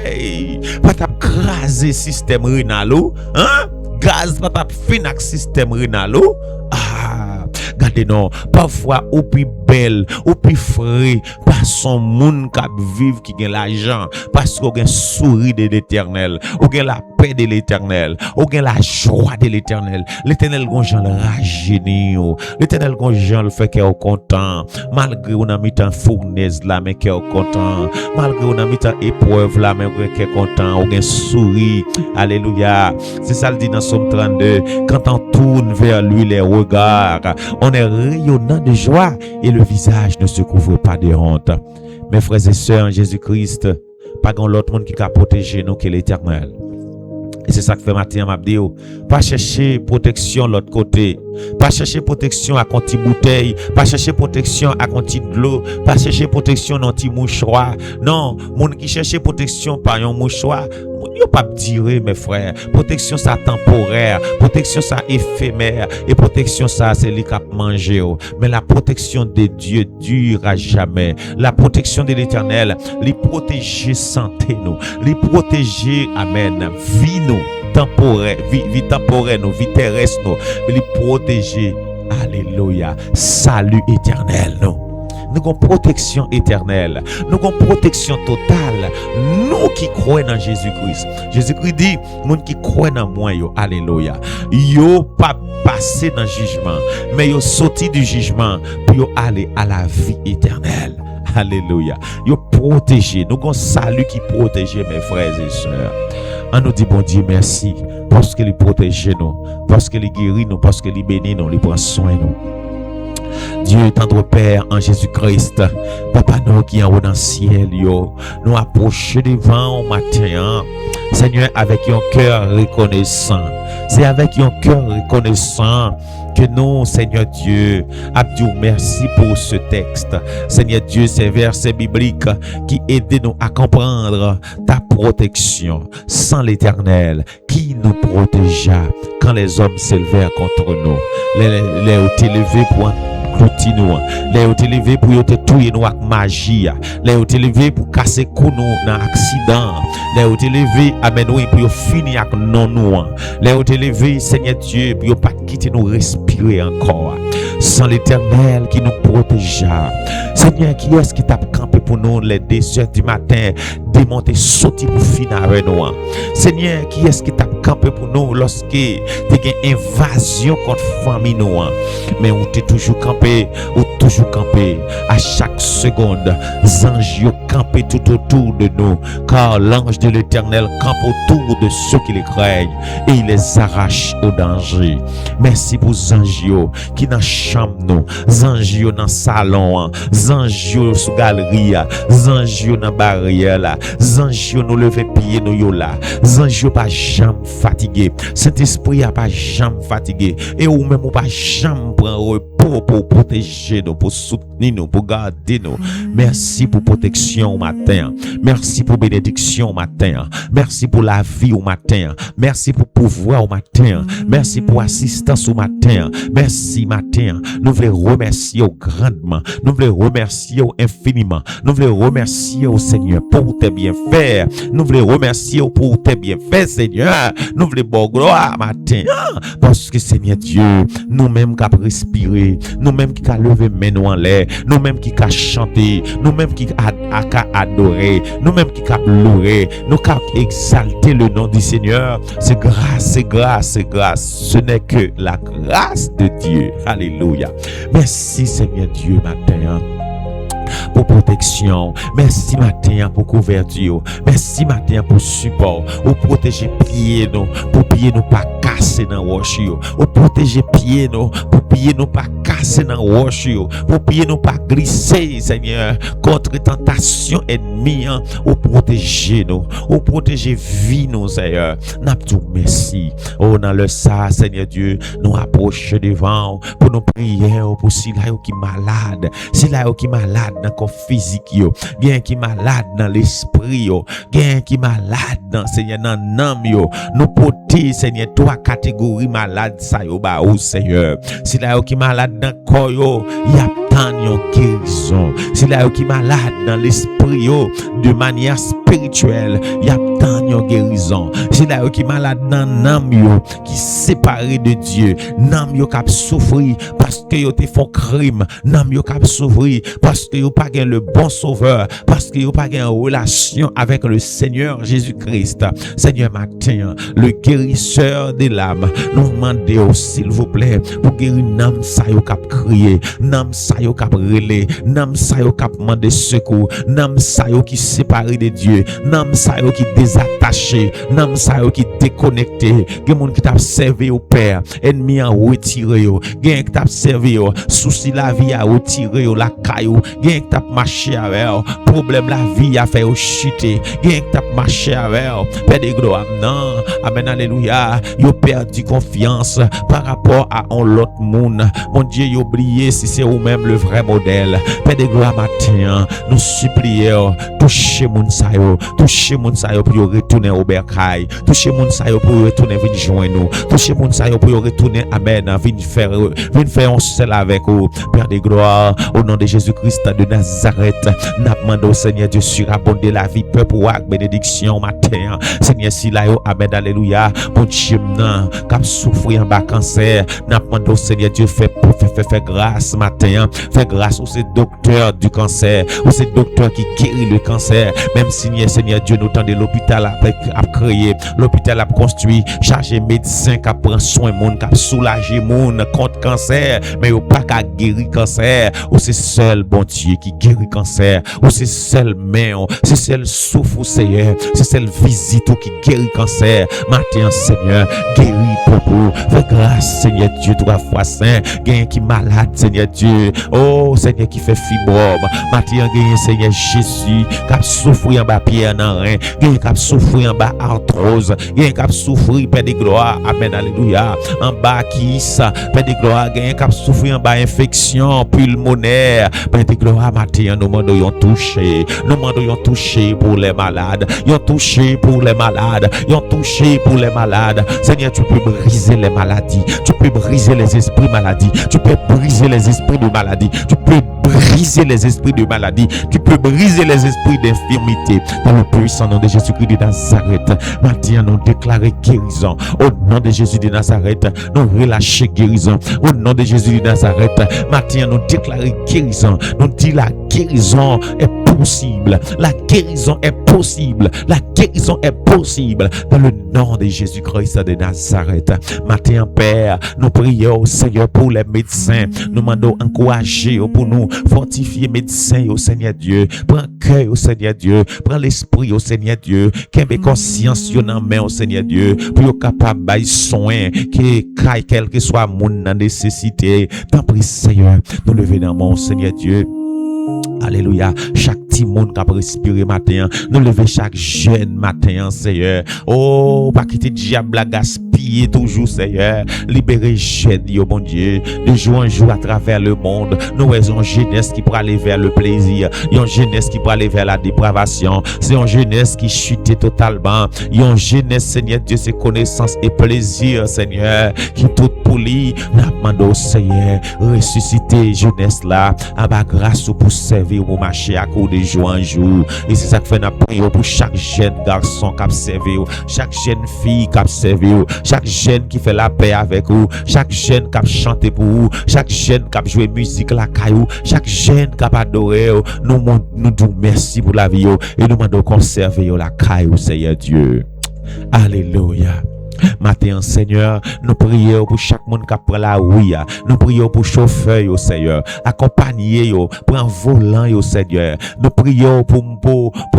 Hey! Pas t'a craser système rénal, hein? Gaz pas t'a fin avec système rénal. Ah, regardez non, parfois ou plus belle, ou plus frais, pas son monde qui vivre qui gagne l'argent, parce qu'on gagne sourire de l'Éternel, ou gagne la paix de l'Éternel, ou gagne la joie de l'Éternel. L'Éternel gonjan le rajeuni, l'Éternel gonjan le fait qu'il est content, malgré on a mis en fournaise là mais qu'il est content, malgré on a mis en épreuve là mais qu'il est content, ou gagne sourire. Alléluia. C'est ça le dit dans Somme 32, quand on tourne vers lui les regards, on est rayonnant de joie et le visage ne se couvre pas de honte. Mes frères et sœurs en Jésus-Christ, pas grand l'autre monde qui a protégé nous que l'Éternel. Et c'est ça que fait matin m'a dit, pas chercher protection de l'autre côté, pas chercher protection à conti bouteille, pas chercher protection à conti de l'eau, pas chercher protection dans petit mouchoir. Non, monde qui cherche protection par un mouchoir, yo pas dire mes frères, protection ça temporaire, protection ça éphémère et protection ça c'est li k'ap manger. Mais la protection de Dieu dure à jamais. La protection de l'Éternel, li protéger santé nous, li protéger amen, vie nous temporaire, vie temporaire nous, vie terrestre nous, li protéger alléluia, salut éternel nous. Nous avons protection éternelle. Nous avons protection totale. Nous qui croyons dans Jésus-Christ. Jésus-Christ dit, nous qui croyons dans moi, yo, alléluia. Yo pas passé dans le jugement, mais yo sorti du jugement pour yo aller à la vie éternelle. Alléluia. Yo protégé. Nous avons salut qui protège mes frères et sœurs. On nous dit bon Dieu merci parce qu'il protège nous, parce qu'il guérit nous, parce qu'il bénit nous, il prend soin de nous. Dieu tendre Père en Jésus-Christ, Papa nous qui en haut dans le ciel, yo, nous approcher devant au matin, Seigneur, avec un cœur reconnaissant. C'est avec un cœur reconnaissant que que nous, Seigneur Dieu, Abdou, merci pour ce texte. Seigneur Dieu, ces versets bibliques qui aident nous à comprendre ta protection. Sans l'Éternel, qui nous protégea quand les hommes s'élevèrent contre nous? Les ont élevés pour nous, les ont élevés pour te tuer nous avec magie, les ont élevés pour casser cou nous dans accident, les ont élevés amen nous pour finir avec non nous, les ont élevés Seigneur Dieu pour pas quitter nous respirer encore. Sans l'Éternel qui nous protégea. Seigneur, qui est-ce qui t'a campé pour nous les 2 heures du matin, démonter, sauter pour finir avec nous? Seigneur, qui est-ce qui t'a campé pour nous lorsque tu as une invasion contre famille nous? Mais on t'est toujours campé, ou toujours campé. À chaque seconde, les anges campé tout autour de nous, car l'ange de l'Éternel campe autour de ceux qui les craignent et il les arrache au danger. Merci pour les anges qui dans chambre nous, les anges dans salon, les anges sous galerie, les anges dans barrière là, les anges nous lever pied nous yo là, les anges pas jamais fatigué. Saint-Esprit a pas jamais fatigué et ou même pas jamais prendre repos pour protéger nous, pour soutenir nous, pour garder nous. Merci pour protection au matin. Merci pour bénédiction au matin. Merci pour la vie au matin. Merci pour pouvoir au matin. Merci pour assistance au matin. Merci matin. Nous voulons remercier grandement. Nous voulons remercier infiniment. Nous voulons remercier au Seigneur pour tes bienfaits. Nous voulons remercier pour tes bienfaits, Seigneur. Nous voulons bon gloire matin. Parce que Seigneur Dieu, nous-mêmes qui avons respiré, nous-mêmes qui avons levé main en l'air, nous-mêmes qui avons chanté, nous-mêmes qui avons adoré, nous-mêmes qui avons loué, nous avons exalté le nom du Seigneur. C'est grâce, c'est grâce, c'est grâce. Ce n'est que la grâce de Dieu. Alléluia. Merci Seigneur Dieu matin pour protection. Merci matin pour couverture. Merci matin pour support. Pour protéger pieds nous, pour pieds nous pas casser dans roche yo. Pour protéger pieds nous, pour pieds nous pas casser dans roche yo. Pour pieds nous pas glisser, Seigneur, contre tentation ennemie. Pour protéger nous, pour protéger vie nous, Seigneur. N'a tout merci. Oh dans le ça, Seigneur Dieu, nous approcher devant pour nous prier pour si là qui malade, si là qui malade dans corps physique yo, bien qui malade dans l'esprit yo, bien qui malade dans Seigneur dans l'âme yo. Nous porter Seigneur 3 catégories malades ça yo ba ou Seigneur. Si là qui malade dans corps yo, y a tant yon guérison. Si là qui malade dans l'esprit yo de manière spirituelle, y a tant yon guérison. Si là qui malade dans l'âme yo qui séparé de Dieu, l'âme yo qui souffrir parce que yo te font crime, l'âme yo qui souffrir parce que yo pas gain le bon sauveur, parce que yo pas gain relation avec le Seigneur Jésus-Christ. Seigneur matin, le guérisseur de l'âme, nous demandons s'il vous plaît pour guérir l'âme ça yo qui crier, l'âme ça yo qui relé, l'âme ça yo qui demander secours, l'âme ça yo qui séparé de Dieu, l'âme ça yo qui désattaché, l'âme ça yo qui déconnecté, gen moun qui t'a servi au Père, ennemi a retiré yo, gen qui t'a servi yo, souci la vie a retiré yo la caillou, gen qui t'a marché avec problème la vie a fait chuter, gen qui t'a marché avec Père de gloire non, amen alléluia, yo perdu confiance par rapport à l'autre monde. Mon Dieu, yo oublié si c'est ou même le vrai modèle. Père de gloire matin, nous supplions toucher moun sa yo pour retourner au bercail, toucher moun sa yo pour retourner venir joindre nous, toucher moun sa yo pour retourner amen, venir faire un seul avec vous. Père de gloire, au nom de Jésus-Christ de Nazareth, n'a demandé au Seigneur Dieu surabonder la vie peuple ou avec bénédiction matin. Seigneur si là yo amen alléluia, bon Dieu nan cap souffrir en bas cancer, n'a demandé au Seigneur Dieu fait grâce matin, fait grâce aux docteurs du cancer, aux docteurs qui guérit le cancer, même si Seigneur Dieu nous tend de l'hôpital a créé, l'hôpital a construit, chargé médecin qui prend soin monde, qui soulager monde contre cancer, mais il pas qu'à guérir cancer, ou c'est seul bon Dieu qui guérit cancer, ou c'est seul main, c'est seul souffle Seigneur, c'est seul visite qui guérit cancer. Matin Seigneur, guéris pour fais grâce Seigneur Dieu 3 fois saint, gain qui malade Seigneur Dieu, Oh, Seigneur, qui fait fibrome. Matin, gagne, Seigneur Jésus, qui a souffert en bas pierre dans rein, gagne, qui a souffert en bas arthrose, gagne, qui a souffert, Père de gloire. Amen, alléluia. En bas qui ça, Père de gloire, gagne, qui a souffert en bas infection pulmonaire. Père de gloire, matin, nous demandons toucher. Nous demandons toucher pour les malades. Ils ont touché pour les malades. Ils ont touché pour les malades. Seigneur, tu peux briser les maladies. Tu peux briser les esprits maladies. Tu peux briser les esprits de maladie. Tu peux briser les esprits de maladie. Tu peux briser les esprits d'infirmité. Dans le puissant nom de Jésus-Christ de Nazareth. Maintenant, nous déclarons guérison. Au nom de Jésus de Nazareth, nous relâchons guérison. Au nom de Jésus de Nazareth, maintenant, nous déclarons guérison. Nous disons la guérison est possible. La guérison est possible. La guérison est possible. Dans le nom de Jésus-Christ de Nazareth. Matin, Père, nous prions, Seigneur, pour les médecins. Nous demandons encourager pour nous fortifier médecins, au Seigneur Dieu. Prends cœur, au Seigneur Dieu. Prends l'esprit, au Seigneur Dieu. Qu'il y ait conscience, en main, au Seigneur Dieu. Pour être capable de soin, quel que soit mon nécessité. Tant pis, Seigneur, nous levons dans mon Seigneur Dieu. Alléluia. Chaque petit monde qui a respiré matin, nous lever chaque jeune matin, Seigneur. Oh, pas quitter diable la gaspiller toujours, Seigneur. Libérer jeune, oh mon Dieu, de jour en jour à travers le monde. Nous avons une jeunesse qui peut aller vers le plaisir. Une jeunesse qui peut aller vers la dépravation. C'est une jeunesse qui chute totalement. Une jeunesse, Seigneur Dieu, c'est connaissance et plaisir, Seigneur, qui tout poli. Nous demandons, Seigneur, ressusciter jeunesse là, à ma grâce pour servir au marché à court de jour en jour. Et c'est ça que fait nous prions pour chaque jeune garçon qui a servi, chaque jeune fille qui a servi, chaque jeune qui fait la paix avec vous, chaque jeune qui a chanté pour vous, chaque jeune qui a joué musique la caillou, chaque jeune qui a adoré. Nous disons merci pour la vie et nous demandons conserver la caillou, Seigneur Dieu. Alléluia. Matin, Seigneur, nous prions pour chaque monde qui prend la rue. Nous prions pour chauffeur, Seigneur. Accompagner, prend volant, Seigneur. Nous prions pour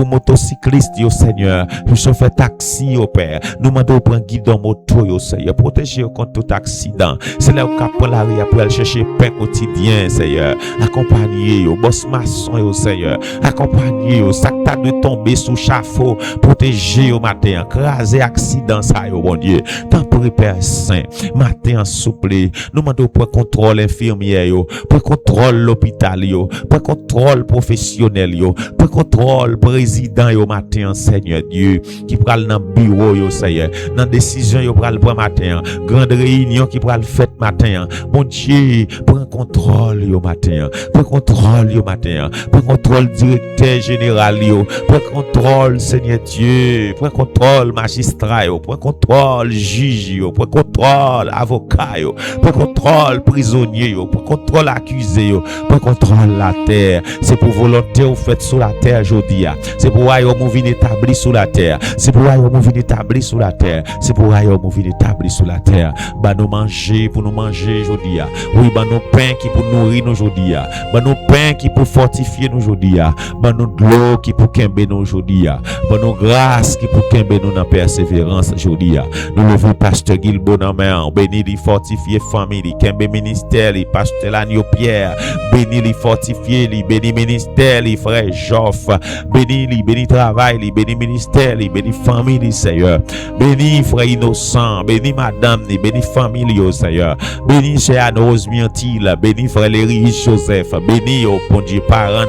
motocycliste, Seigneur. Pour chauffeur taxi, Père. Nous demandons pour guide en moto, Seigneur. Protéger contre tout accident. C'est là où on prend la rue pour aller chercher pain quotidien, Seigneur. Accompagner, boss maçon, Seigneur. Accompagner, sac de tomber sous chafaud. Protéger au matin. Craser accident, ça, bon Dieu. Tant pour Père Saint, matin souple, nous demandons pour contrôle infirmier, pour contrôle l'hôpital, pour contrôle professionnel, pour contrôle président, matin, Seigneur Dieu, qui prend dans le bureau, Seigneur, dans décision, prend le matin, grande réunion qui prend le fait matin, mon Dieu, pour contrôle, matin, pour contrôle, matin, pour contrôle directeur général, pour contrôle, Seigneur Dieu, pour contrôle magistrat, pour contrôle juge, pour contrôle avocat, pour contrôle prisonnier, pour contrôle accusé, pour contrôle la terre. C'est pour volonté ou fait sur la terre aujourd'hui. C'est pour ailleurs venir établi sur la terre. C'est pour ailleurs venir établi sur la terre. C'est pour ailleurs venir établi sur la terre. Bah nous manger pour nous manger aujourd'hui. Oui, bah nos pain qui pour nourrir nous aujourd'hui. Bah nos pain qui pour fortifier nous aujourd'hui. Bah nos de l'eau qui pour kembe nous aujourd'hui. Bah nos grâce qui pour kembe nous dans persévérance aujourd'hui. Nous levons pasteur Gilbo dans main, béni li fortifier famille, kembe ministère, li pasteur Lanio Pierre, béni li fortifier, li béni ministère, li frère Joff, béni li, béni travail, li béni ministère, li béni famille, Seigneur, béni frère Innocent, béni madame, li béni famille, Seigneur, béni chère Anne Rose Miantil, béni frère Léry Joseph, béni au bon Dieu parents,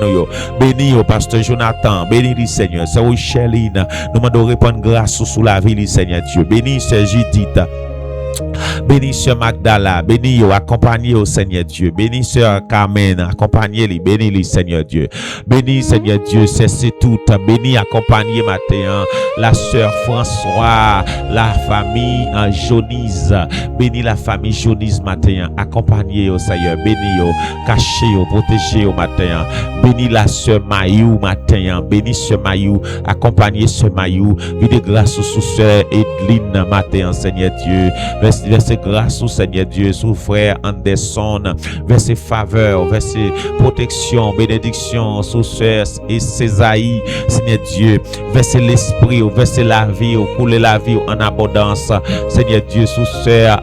béni au pasteur Jonathan, béni li Seigneur, c'est Cheline, nous demandons répondre grâce sous la vie, Seigneur Dieu, béni c'est Judith. Béni Sœur Magdala, béni accompagné au Seigneur Dieu. Béni Sœur Carmen, accompagné les, béni les Seigneur Dieu. Béni Seigneur Dieu, c'est tout. Béni accompagné matin la Sœur François, la famille Jonise. Béni la famille Jonise matin, accompagné au Seigneur. Béni caché, protégé au matin. Béni la Sœur Mayou matin. Béni Sœur Mayou, accompagné Sœur Mayou. Vie de grâce sous Sœur Edline matin, Seigneur Dieu. Verset verser grâce au Seigneur Dieu, sous frère Anderson, verser faveur, verser protection, bénédiction, sous sœur et Césaïe, Seigneur Dieu, verser l'esprit, verser la vie, couler la vie en abondance, Seigneur Dieu, sous sœur,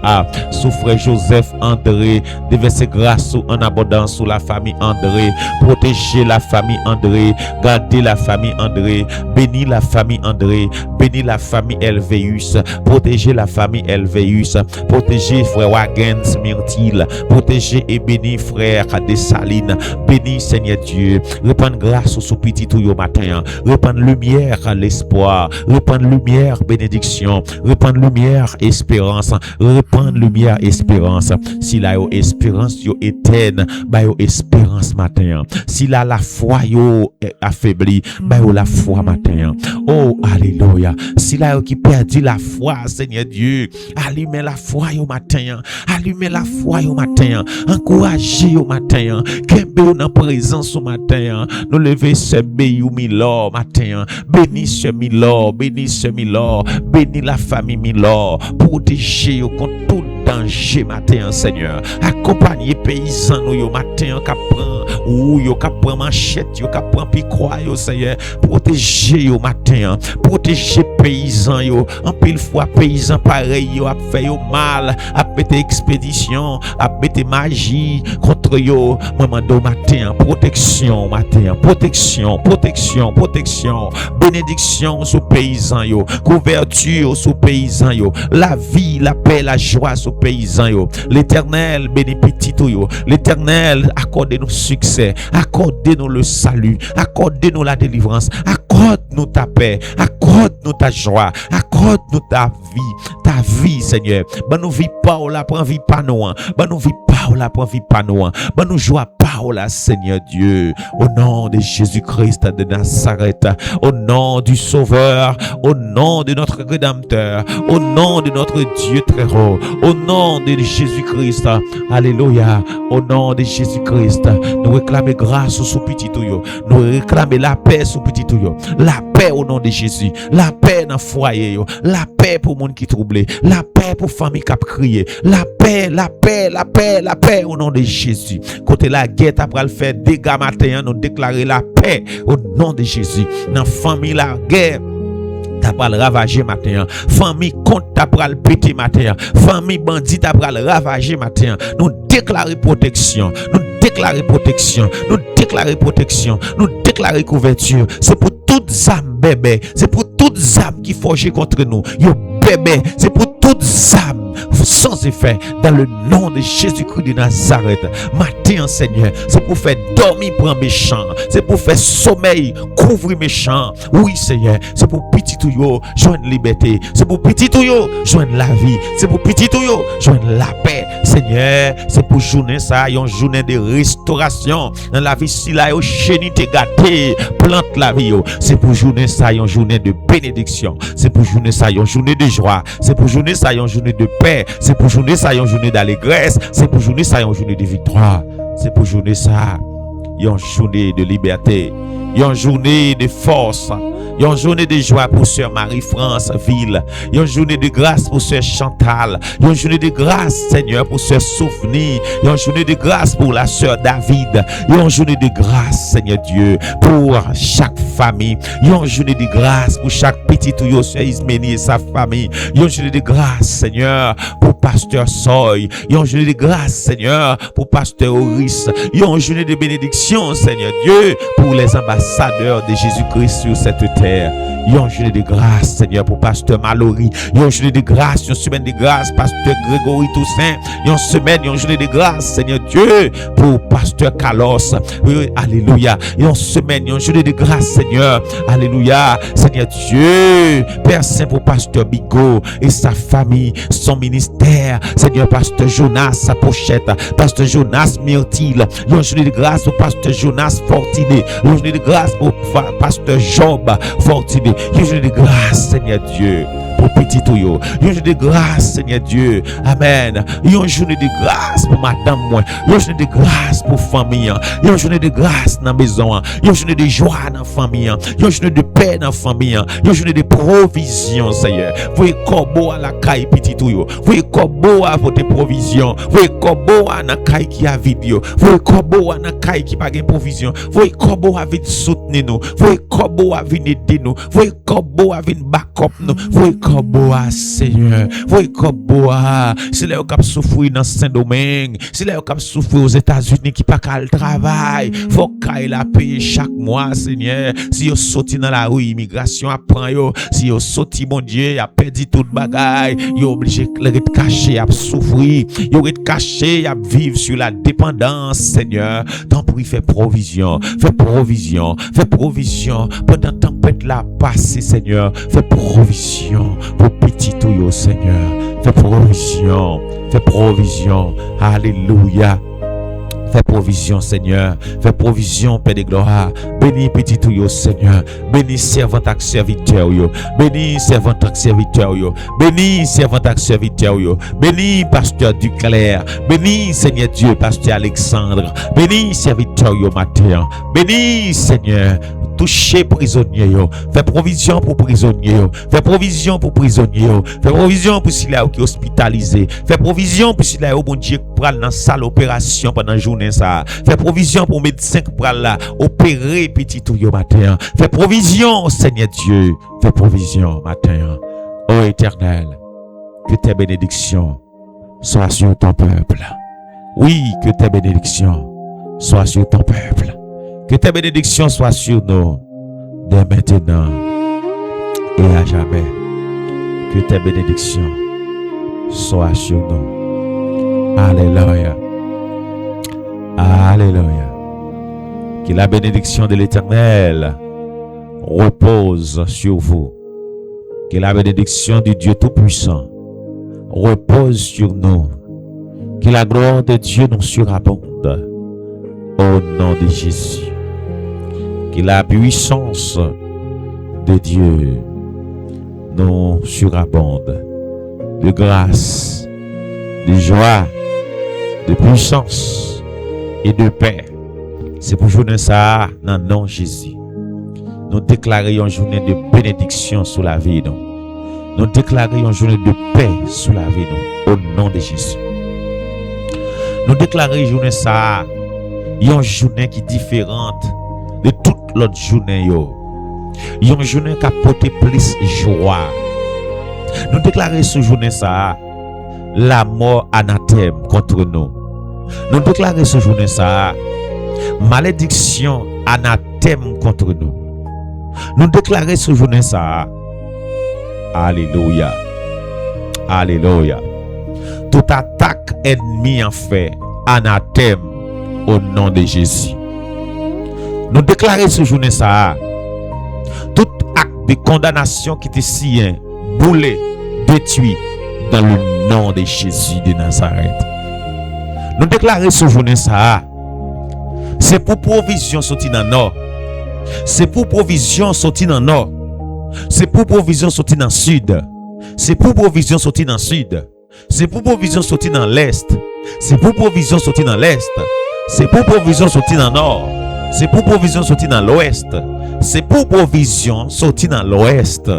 sous frère Joseph André, de verser grâce en abondance sous la famille André, protéger la famille André, garder la famille André, bénir la famille André, bénir la famille Elveus, protéger la famille Elveus, protéger frère Wagens Myrtil, protéger et bénir frère Dessalines, bénir Seigneur Dieu, répandre grâce au petit tout au matin, répandre lumière à l'espoir, répandre lumière bénédiction, répandre lumière espérance, répandre lumière espérance. S'il a espérance yo éterne, ba yo espérance matin. S'il a la foi yo affaibli, ba yo la foi matin. Oh alléluia. S'il a qui perdu la foi, Seigneur Dieu, allumez la foi yo matin, allumez la foi yo matin, encouragez yo matin, kembe yo dans présence au matin, nous lever ce béou Milor matin, bénis ce Milor, bénis ce Milor, bénis la famille Milor, protégez yo contre tout danger matin, Seigneur. Accompagner paysans nous yo matin qui prend ou yo qui prend machette, yo qui prend picroix yo, Seigneur. Protéger yo matin, protéger paysans yo. En pile fois paysans pareil yo a fait yo mal, a mettre expédition, a mettre magie contre yo. Maman do matin, protection matin, protection, protection, protection, bénédiction sur paysans yo, couverture sur paysans yo, la vie, la paix, la joie sur paysans yo. L'Éternel bénit petit yo. L'Éternel accorde-nous succès, accorde-nous le salut, accorde-nous la délivrance, accorde-nous ta paix, accorde-nous ta joie, accorde-nous ta vie, Seigneur. Ben nous vie pas là, prend vie pas nous. Ben nous vie pas là, prend vie pas nous. Ben nous joie pas là, Seigneur Dieu. Au nom de Jésus-Christ de Nazareth, au nom du Sauveur, au nom de notre Rédempteur, au nom de notre Dieu très haut, au nom de Jésus-Christ. Alléluia. Au nom de Jésus-Christ, nous réclamons grâce sous petit tuyau. Nous réclamons la paix sous petit tuyau. La paix au nom de Jésus. La paix dans le foyer. La paix pour les gens qui troublent. La paix pour les familles qui crient. La paix, la paix, la paix, la paix au nom de Jésus. Côté la guerre, après le faire dégâts matin, nous déclarer la paix au nom de Jésus. Dans la famille, la guerre, t'as pas le ravager matin. Famille compte t'as pas le péter matin. Famille bandit t'as pas le ravager matin. Nous déclarer protection. Nous déclarer protection. Nous déclarer protection. Nous déclarer couverture. C'est pour toutes âmes bébé. C'est pour toutes âmes qui forgent contre nous. Yo bébé. C'est pour toutes âmes sans effet dans le nom de Jésus-Christ de Nazareth. Matin, Seigneur, c'est pour faire dormir pour un méchant. C'est pour faire sommeil, couvrir méchant. Oui, Seigneur, c'est pour petit touyo joindre liberté. C'est pour petit touyo joindre la vie. C'est pour petit touyo joindre la paix. Seigneur, c'est pour journée ça, une journée de restauration. Dans la vie, si là, yo chéni te gâté, plante la vie. C'est pour journée ça, une journée de bénédiction. C'est pour journée ça, une journée de joie. C'est pour journée ça, une journée de paix. C'est pour journée ça, une journée d'allégresse. C'est pour journée ça, une journée de victoire. C'est pour journée ça, une journée de liberté. Une journée de force. Une journée de joie pour sœur Marie-France Ville. Une journée de grâce pour sœur Chantal. Une journée de grâce, Seigneur, pour sœur Souvenir. Une journée de grâce pour la sœur David. Une journée de grâce, Seigneur Dieu, pour chaque famille. Une journée de grâce pour chaque petit tuyau, sœur Isménie et sa famille. Une journée de grâce, Seigneur, pour pasteur Soy. Une journée de grâce, Seigneur, pour pasteur Oris. Une journée de bénédiction, Seigneur Dieu, pour les ambassadeurs de Jésus-Christ sur cette terre. Une journée de grâce, Seigneur, pour pasteur Mallory. Une journée de grâce, une semaine de grâce, pasteur Grégory Toussaint. Une journée de grâce, Seigneur Dieu, pour pasteur Carlos. Oui, alléluia. Une semaine, une journée de grâce, Seigneur. Alléluia. Seigneur Dieu, Père Saint, pour pasteur Bigot et sa famille, son ministère. Seigneur, pasteur Jonas, sa pochette. Pasteur Jonas Myrtil. Une journée de grâce pour pasteur Jonas Fortiné. Une journée de grâce pour pasteur Job Fortiné. Une journée de grâce, Seigneur Dieu, pour petit touyo. Une journée de grâce, Seigneur Dieu. Amen. Une journée de grâce pour madame moi. Une journée de grâce pour famille. Une journée de grâce dans la maison. Une journée de joie dans la famille. Une journée de paix dans la famille. Une journée de provision, Seigneur. Voyez comment à la caille petit tout yo. Voyez comment à votre provision. Voyez comment à la caille qui a vidéo. Voyez comment à la caille qui pas de provision. Voyez comment à venir soutenir nous. Voyez comment à venir aider nous. Voyez comment à venir backup nous. Voyez comment à Seigneur. Voyez comment à c'est là où souffrir dans Saint-Domingue. C'est là où souffrir aux États-Unis qui pas qu'à le travail. Faut qu'il a payé chaque mois, Seigneur. Si vous sorti dans la rue, immigration apprend yo. Si vous sorti, mon Dieu, a perdu toute bagaille. Vous obligé de cacher, à souffrir. Vous êtes caché, à vivre sur la dépendance, Seigneur. Tant pis, fais provision. Fais provision. Fais provision. Pendant tempête la passée, Seigneur. Fais provision pour petit tout yo, Seigneur. Fais provision. Fais provision. Alléluia. Fais provision, Seigneur. Fais provision, Père de gloire. Bénis petit tout yo, Seigneur. Bénis servant ak serviteur yo. Bénis servant ak serviteur yo. Bénis servant ak serviteur yo. Bénis pasteur Duclair. Bénis Seigneur Dieu, pasteur Alexandre. Bénis serviteur yo matin. Bénis Seigneur. Toucher prisonnier yo. Fais provision pour prisonnier yo. Fais provision pour prisonnier yo. Fais provision pour celui qui est hospitalisé. Fais provision pour celui qui bon Dieu pral dans salle opération pendant journée ça. Fais provision pour médecin qui pral là opérer petit tout yo matin. Fais provision Seigneur Dieu. Fais provision matin. Ô Éternel, que tes bénédictions soient sur ton peuple. Oui, que tes bénédictions soient sur ton peuple. Que tes bénédictions soient sur nous, dès maintenant et à jamais. Que tes bénédictions soient sur nous. Alléluia. Alléluia. Que la bénédiction de l'Éternel repose sur vous. Que la bénédiction du Dieu Tout-Puissant repose sur nous. Que la gloire de Dieu nous surabonde. Au nom de Jésus. Que la puissance de Dieu nous surabonde de grâce, de joie, de puissance et de paix. C'est pour journée ça, dans le nom de Jésus. Nous déclarons une journée de bénédiction sur la vie. Nous déclarons une journée de paix sur la vie. Au nom de Jésus. Nous déclarons une journée ça, une journée qui est différente de toute l'autre journée. Une journée qui a porté plus joie. Nous déclarons ce journée ça, la mort anathème contre nous. Nous déclarons ce journée ça, malédiction anathème contre nous. Nous déclarons ce journée ça, alléluia, alléluia. Toute attaque ennemie en fait, anathème au nom de Jésus. Nous déclarons ce journée ça, tout acte de condamnation qui était sien, boulé, détruit dans le nom de Jésus de Nazareth. Nous déclarons ce journée ça, c'est pour provision sortir dans le nord, c'est pour provision sortir dans le nord, c'est pour provision sortir dans le sud, c'est pour provision sortir dans le sud, c'est pour provision sortir dans l'est, c'est pour provision sortir dans l'est, c'est pour provision sortir dans le nord. C'est pour provision sortir dans l'ouest. C'est pour provision sortir dans l'ouest.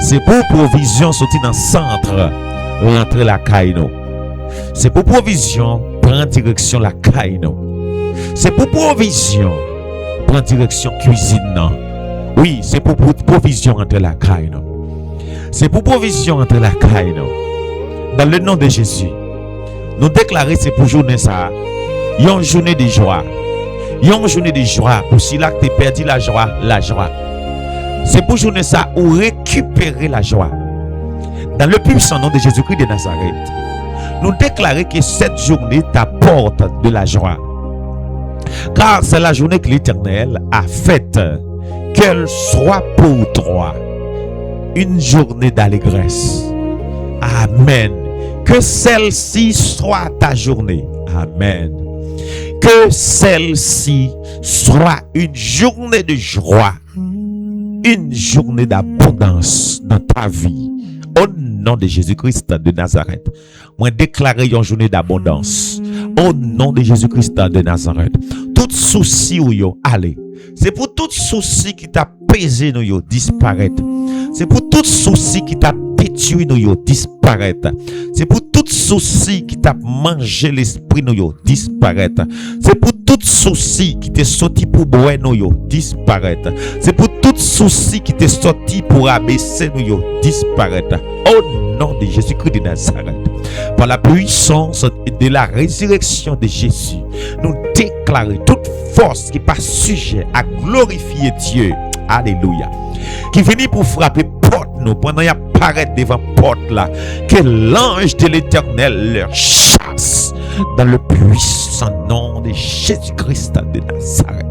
C'est pour provision sortir dans le centre. Rentrer la caïno. C'est pour provision prendre direction la caïno. C'est pour provision prendre direction cuisine. Oui, c'est pour provision entre la caïno. C'est pour provision entre la caïno. Dans le nom de Jésus, nous déclarons c'est pour journée ça. Une journée de joie. Une journée de joie. Pour si là que tu perdu la joie, la joie. C'est pour journée ça ou récupérer la joie. Dans le puissant nom de Jésus-Christ de Nazareth, nous déclarons que cette journée t'apporte de la joie. Car c'est la journée que l'Éternel a faite. Qu'elle soit pour toi une journée d'allégresse. Amen. Que celle-ci soit ta journée. Amen. Que celle-ci soit une journée de joie, une journée d'abondance dans ta vie. Au nom de Jésus-Christ de Nazareth, moi déclarer une journée d'abondance. Au nom de Jésus-Christ de Nazareth, tout tout souci ou yo, allez. C'est pour tout souci qui t'a pesé nous yo, disparaître. C'est pour tout souci qui t'a détruit nous yo, disparaître. C'est pour tout souci qui t'a mangé l'esprit nous yo, disparaître. C'est pour tout souci qui t'est sorti pour boire nous yo, disparaître. C'est pour tout souci qui t'est sorti pour abaisser nous yo, disparaître. Au nom de Jésus-Christ de Nazareth, par la puissance de la résurrection de Jésus, nous déclarons toute force qui n'est pas sujet à glorifier Dieu. Alléluia. Qui venait pour frapper porte nous pendant qu'il apparaît devant porte là. Que l'ange de l'Éternel leur chasse dans le puissant nom de Jésus-Christ de Nazareth.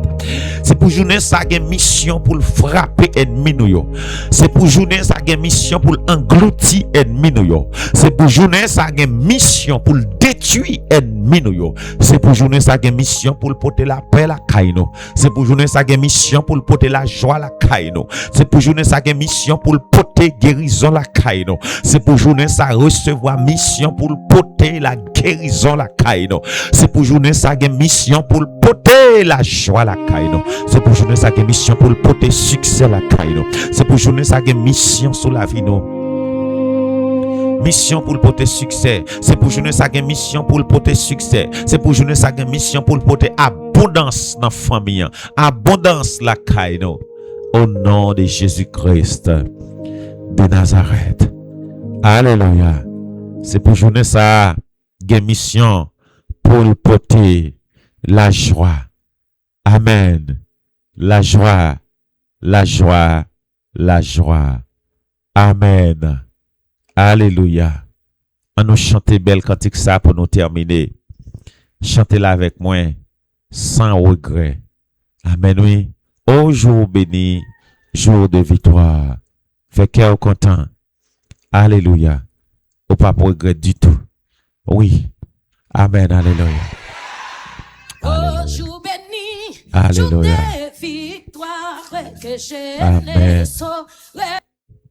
C'est pour journée ça a une mission pour frapper ennemi nous. C'est pour journée ça a une mission pour engloutir ennemi nous. C'est pour journée ça a une mission pour détruire ennemi nous. C'est pour journée ça a une mission pour porter la paix la caïno. C'est pour journée ça a une mission pour porter la joie la caïno. C'est pour journée ça a une mission pour porter guérison la caïno. C'est pour journée ça recevoir mission pour porter la guérison la caïno. C'est pour journée ça a une mission pour porter la joie la caïno. C'est pour journée ça une mission pour porter succès la caïno. C'est pour journée ça une mission sur la vie nous. Mission pour porter succès. C'est pour journée ça une mission pour porter succès. C'est pour journée ça une mission pour porter abondance dans la famille. Abondance la caïno. Au nom de Jésus-Christ de Nazareth. Alléluia. C'est pour journée ça une mission pour porter la joie. Amen. La joie, la joie, la joie. Amen. Alléluia. On nous chante belle cantique ça pour nous terminer. Chantez-la avec moi, sans regret. Amen, oui. Ô jour béni, jour de victoire. Fait cœur content. Alléluia. Ou pas pour regret du tout. Oui. Amen. Alléluia. Ô jour béni, Alléluia. jour de victoire que j'ai Amen. sauvé.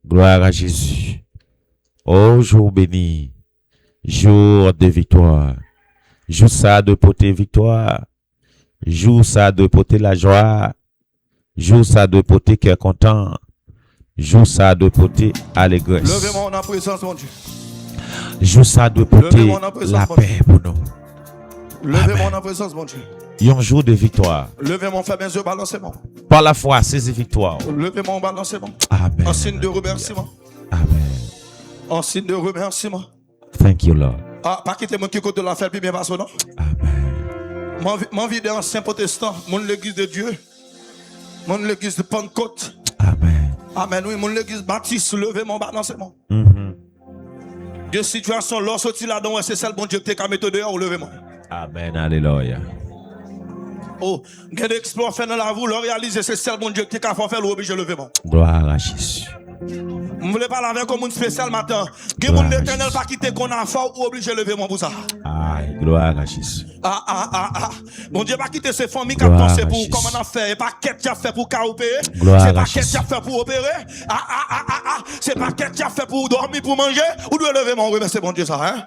Gloire à Jésus. Ô jour béni, jour de victoire. Jour ça de porter victoire. Jour ça de porter la joie. Jour ça de porter cœur content. Jour ça de porter allégresse. Levez-moi en présence, mon Dieu. Jour ça de porter la paix pour nous. Levez-moi en présence, mon Dieu. Un jour de victoire. Levez-moi, fais mes yeux, balancez-moi. Par la foi, saisis victoire. Levez-moi, balancez-moi. Amen. En signe de remerciement. Amen. En signe de remerciement. Thank you, Lord. Ah, pas quitter mon qui côté de la fête, puis bien passé, non? Amen. Mon vie d'ancien protestant, mon l'église de Dieu, mon l'église de Pentecôte. Amen. Amen, oui, mon l'église baptiste, levez mon balancement. De situation, lorsque tu là-dedans, c'est celle bon Dieu qui t'a mis dehors, levez-moi. Amen. Alléluia. Oh, il y a des exploits faits dans la vie, le réaliser, c'est celle bon Dieu qui t'a fait faire, obligé levez-moi. Gloire à Jésus. Je voulais parler avec un monde spécial matin. Que mon éternel pas quitter qu'on a fort ou obligé de lever mon pour ça. Aïe, gloire à Jésus. Mon Dieu pas quitter ses familles qui pensent pour comment on a fait. Et pas qu'est-ce qu'il a fait pour opérer. C'est pas qu'est-ce qu'il a fait pour opérer. C'est pas qu'est-ce qu'il a fait pour dormir, pour manger. Ou doit lever mon remercier mon Dieu ça, hein?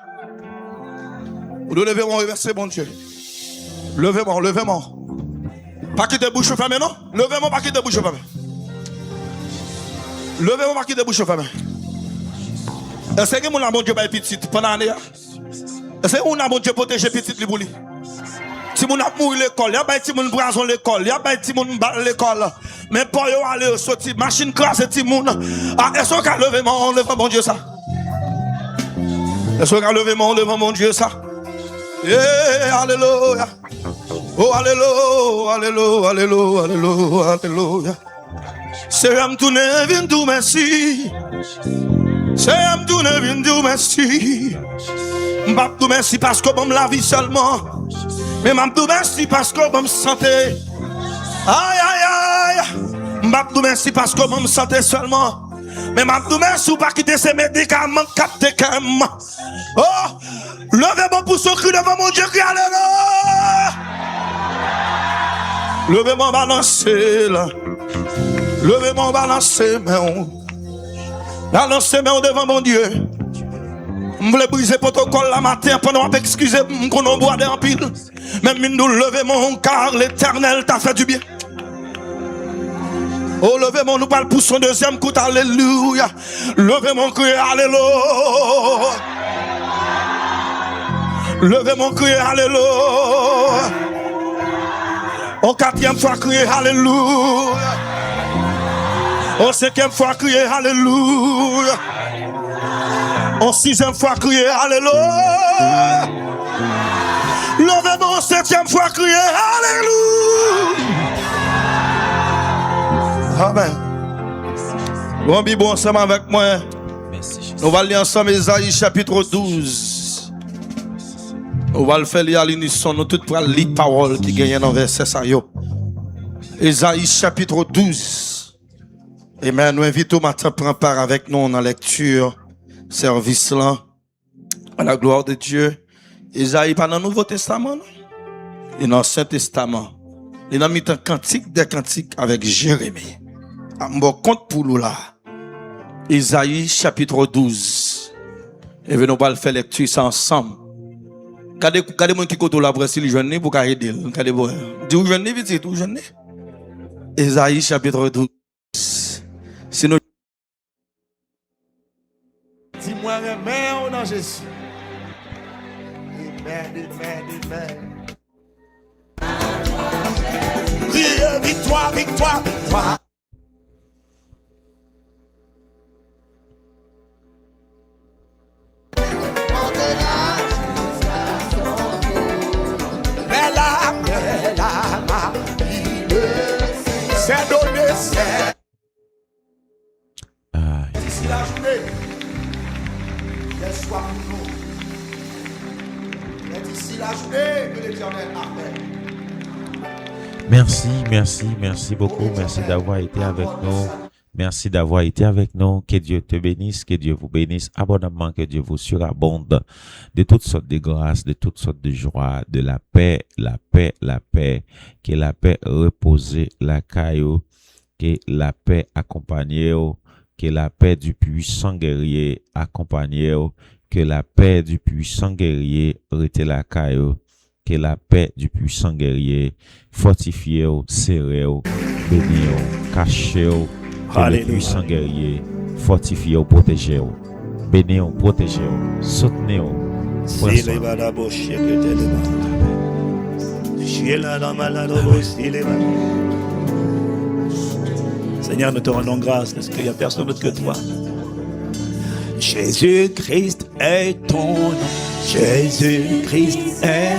Ou doit lever mon remercier mon Dieu. Levez-moi, levez-moi. Pas quitter bouche fermée, non? Levez-moi, pas quitter bouche fermée. Levez-moi, pas quitter bouche fermée. Est-ce que mon bon Dieu va petit pendant l'année? Est-ce que mon bon Dieu protège petit pour lui? Si mon a mouru l'école, il y a pas si mon brason l'école, il y a pas si mon bat l'école. Mais pour yo aller sortir machine classe et mon. Est-ce que lever mon Dieu ça? Est-ce que lever mon Dieu ça? Alléluia. Oh alléluia, alléluia, alléluia, alléluia, alléluia. C'est un tourné, viens tout merci. C'est un tourné, viens tout merci. M'bap tout merci parce que bon la vie seulement. Mais m'bap tout merci parce que bon santé. Aïe aïe aïe. M'bap tout merci parce que bon santé seulement. Mais m'bap tout merci ou pas quitter ces médicaments capté comme. Oh, levez-moi pour ce cri devant mon Dieu qui alléluia. Levez-moi balancer là. Levez-moi balancer mais on. Balancez main devant mon Dieu. Je voulais briser le protocole la matin pendant que excuser qu'on boit en pile. Même nous lever mon car l'Éternel t'a fait du bien. Oh, levez mon nous parle pour son deuxième coup, alléluia. Levez mon cri, alléluia. Levez mon cri, alléluia. Au quatrième fois, crier alléluia. Au cinquième fois, crier alléluia. Au sixième fois, crier alléluia. Levez mon septième fois, crier alléluia. Amen. Bon, bon, ensemble avec moi. Nous allons lire ensemble Ésaïe chapitre 12. Nous allons le faire lire à l'unisson. Nous tous pour lire la parole qui gagne dans le verset. Ésaïe chapitre 12. Amen. Nous invitons matin à prendre part avec nous dans la lecture, service là, à la gloire de Dieu. Ésaïe pas dans le Nouveau Testament, et dans l'Ancien Testament. Il a mis un cantique des cantiques avec Jérémie. Bon compte pour nous là. Ésaïe chapitre 12. Et nous allons faire lecture ça ensemble. Regardez moi qui côté la presse le jeune pour aider. Regardez moi. Dis jeune vite, tout jeune. Ésaïe chapitre 12. Sinon dis-moi amen dans Jésus. Amen, amen, amen. Criez victoire, victoire, victoire. C'est donné, c'est. D'ici la journée, qu'elle soit pour nous. Et d'ici la journée, que l'Éternel a fait. Merci beaucoup. Merci d'avoir été avec nous. Merci d'avoir été avec nous. Que Dieu te bénisse, que Dieu vous bénisse abondamment, que Dieu vous surabonde de toutes sortes de grâces, de toutes sortes de joie, de la paix. Que la paix repose la caillou, que la paix accompagne, que la paix du puissant guerrier accompagne, que la paix du puissant guerrier rete la caillou, que la paix du puissant guerrier fortifie, serré, béni, caché. Que le puissant guerrier fortifie ou protégé. Béni ou protégé. Soutenez ou. Seigneur, nous te rendons grâce parce qu'il n'y a personne d'autre que toi. Jésus-Christ est ton nom. Jésus-Christ est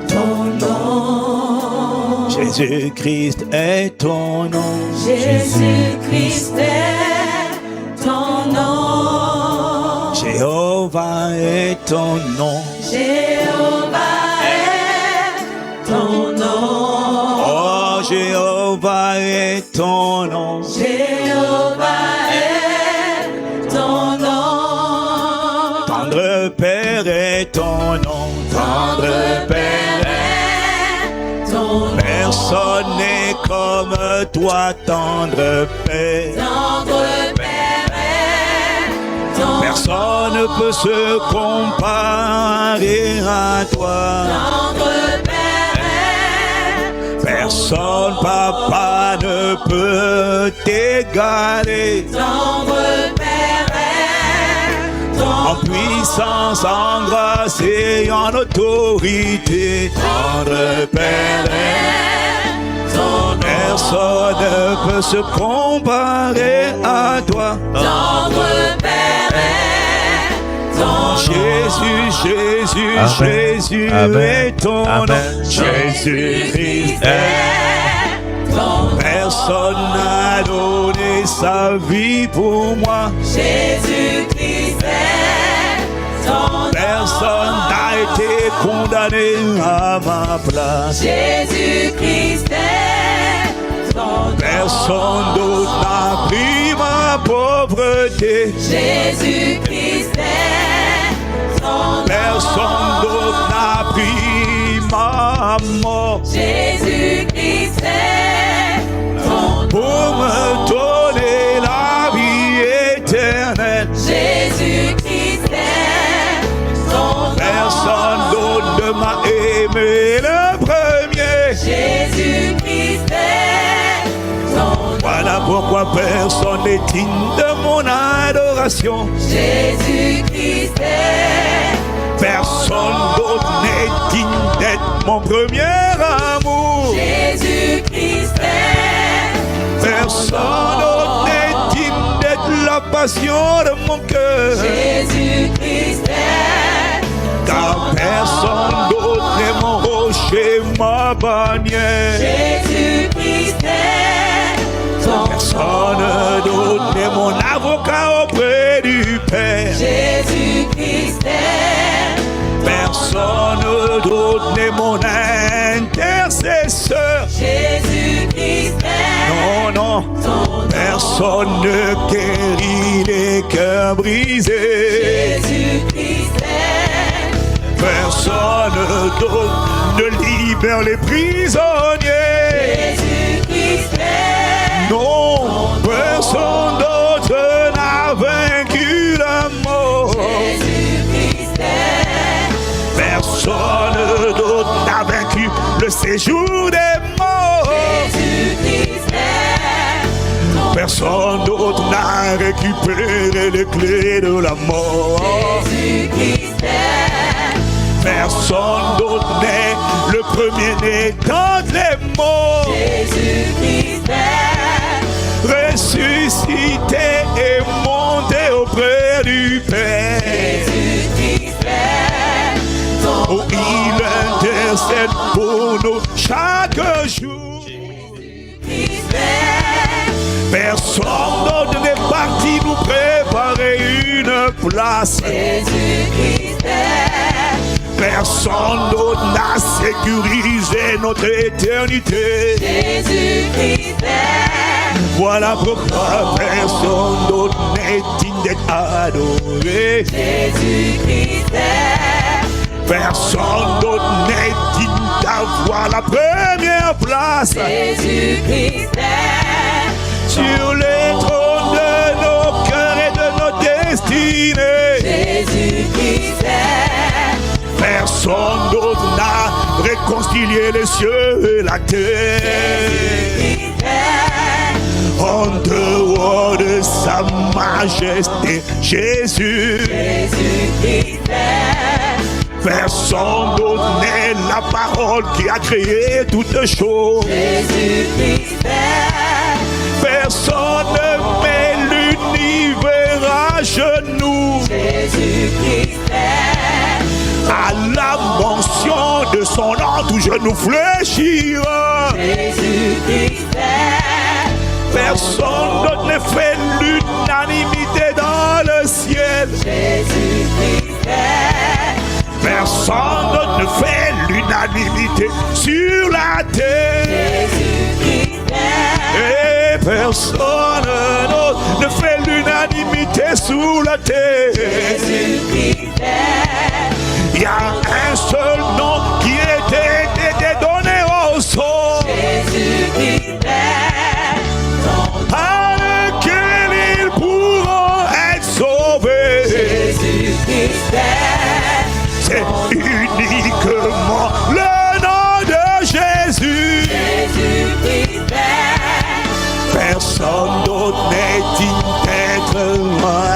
ton nom. Jésus-Christ est ton nom. Jésus-Christ est ton nom. Jéhovah est ton nom. Jéhovah est ton nom. Oh, Jéhovah est ton nom. Jéhovah est ton nom. Tendre Père est ton nom. Tendre Père est ton nom. Personne n'est comme toi, tendre Père. Tendre Père est ton nom. Personne ne peut se comparer à toi. Tendre Père est ton Personne, Papa, ne peut t'égaler. Tendre Père est ton nom. En puissance, en grâce et en autorité. Tendre Père est ton nom. Personne ne peut se comparer à toi. Tendre Père est ton nom. Jésus, Jésus, Jésus est ton nom. Jésus-Christ est ton nom. Personne n'a donné sa vie pour moi. Jésus-Christ est ton nom. Personne n'a été condamné à ma place. Jésus-Christ est ton nom. Personne d'autre n'a pris ma pauvreté. Jésus-Christ est ton nom. Personne d'autre n'a pris ma mort. Jésus-Christ est ton nom. Pour me donner la vie éternelle. Jésus-Christ est aimé le premier. Jésus-Christ est ton nom. Voilà pourquoi personne n'est digne de mon adoration. Jésus-Christ est Personne d'autre n'est digne d'être mon premier amour. Jésus-Christ est Personne d'autre n'est digne d'être la passion de mon cœur. Jésus-Christ est Car personne d'autre n'est mon rocher, ma bannière. Jésus-Christ est ton Personne d'autre n'est mon avocat auprès du Père. Jésus-Christ est Personne d'autre n'est mon intercesseur. Jésus-Christ est Non, ton personne ne guérit les cœurs brisés. Jésus-Christ est Personne d'autre ne libère les prisonniers. Jésus-Christ est Non, personne d'autre n'a vaincu la mort. Jésus-Christ est Personne d'autre n'a vaincu le séjour des morts. Jésus-Christ est ton Personne d'autre n'a récupéré les clés de la mort. Jésus-Christ est Personne d'autre n'est le premier-né d'entre les morts. Jésus-Christ est Ressuscité et monté auprès du Père. Jésus-Christ est ton Oh, il intercède pour nous chaque jour. Jésus-Christ est Personne d'autre n'est parti nous préparer une place. Jésus-Christ est Personne d'autre n'a sécurisé notre éternité. Jésus-Christ est Voilà pourquoi personne d'autre n'est digne d'être adoré. Jésus-Christ est Personne d'autre n'est digne d'avoir la première place Jésus-Christ est sur les trônes de nos cœurs et de nos destinées. Jésus-Christ est Personne d'autre n'a réconcilié les cieux et la terre. Jésus-Christ est En dehors de sa majesté, Jésus. Jésus-Christ est Personne d'autre n'est la parole qui a créé toutes choses. Jésus-Christ est Personne ne met l'univers à genoux. Jésus-Christ est À la mention de son nom, tout genou fléchira. Jésus-Christ est Personne d'autre ne fait l'unanimité dans le ciel. Jésus-Christ est Personne d'autre ne fait l'unanimité sur la terre. Jésus-Christ est Et personne d'autre ne fait l'unanimité sous la terre. Jésus-Christ est Il y a un seul nom qui était donné au sol, Jésus-Christ est ton à lequel ils pourront être sauvés. Jésus-Christ est C'est uniquement le nom de Jésus. Jésus-Christ est Personne d'autre n'est digne d'être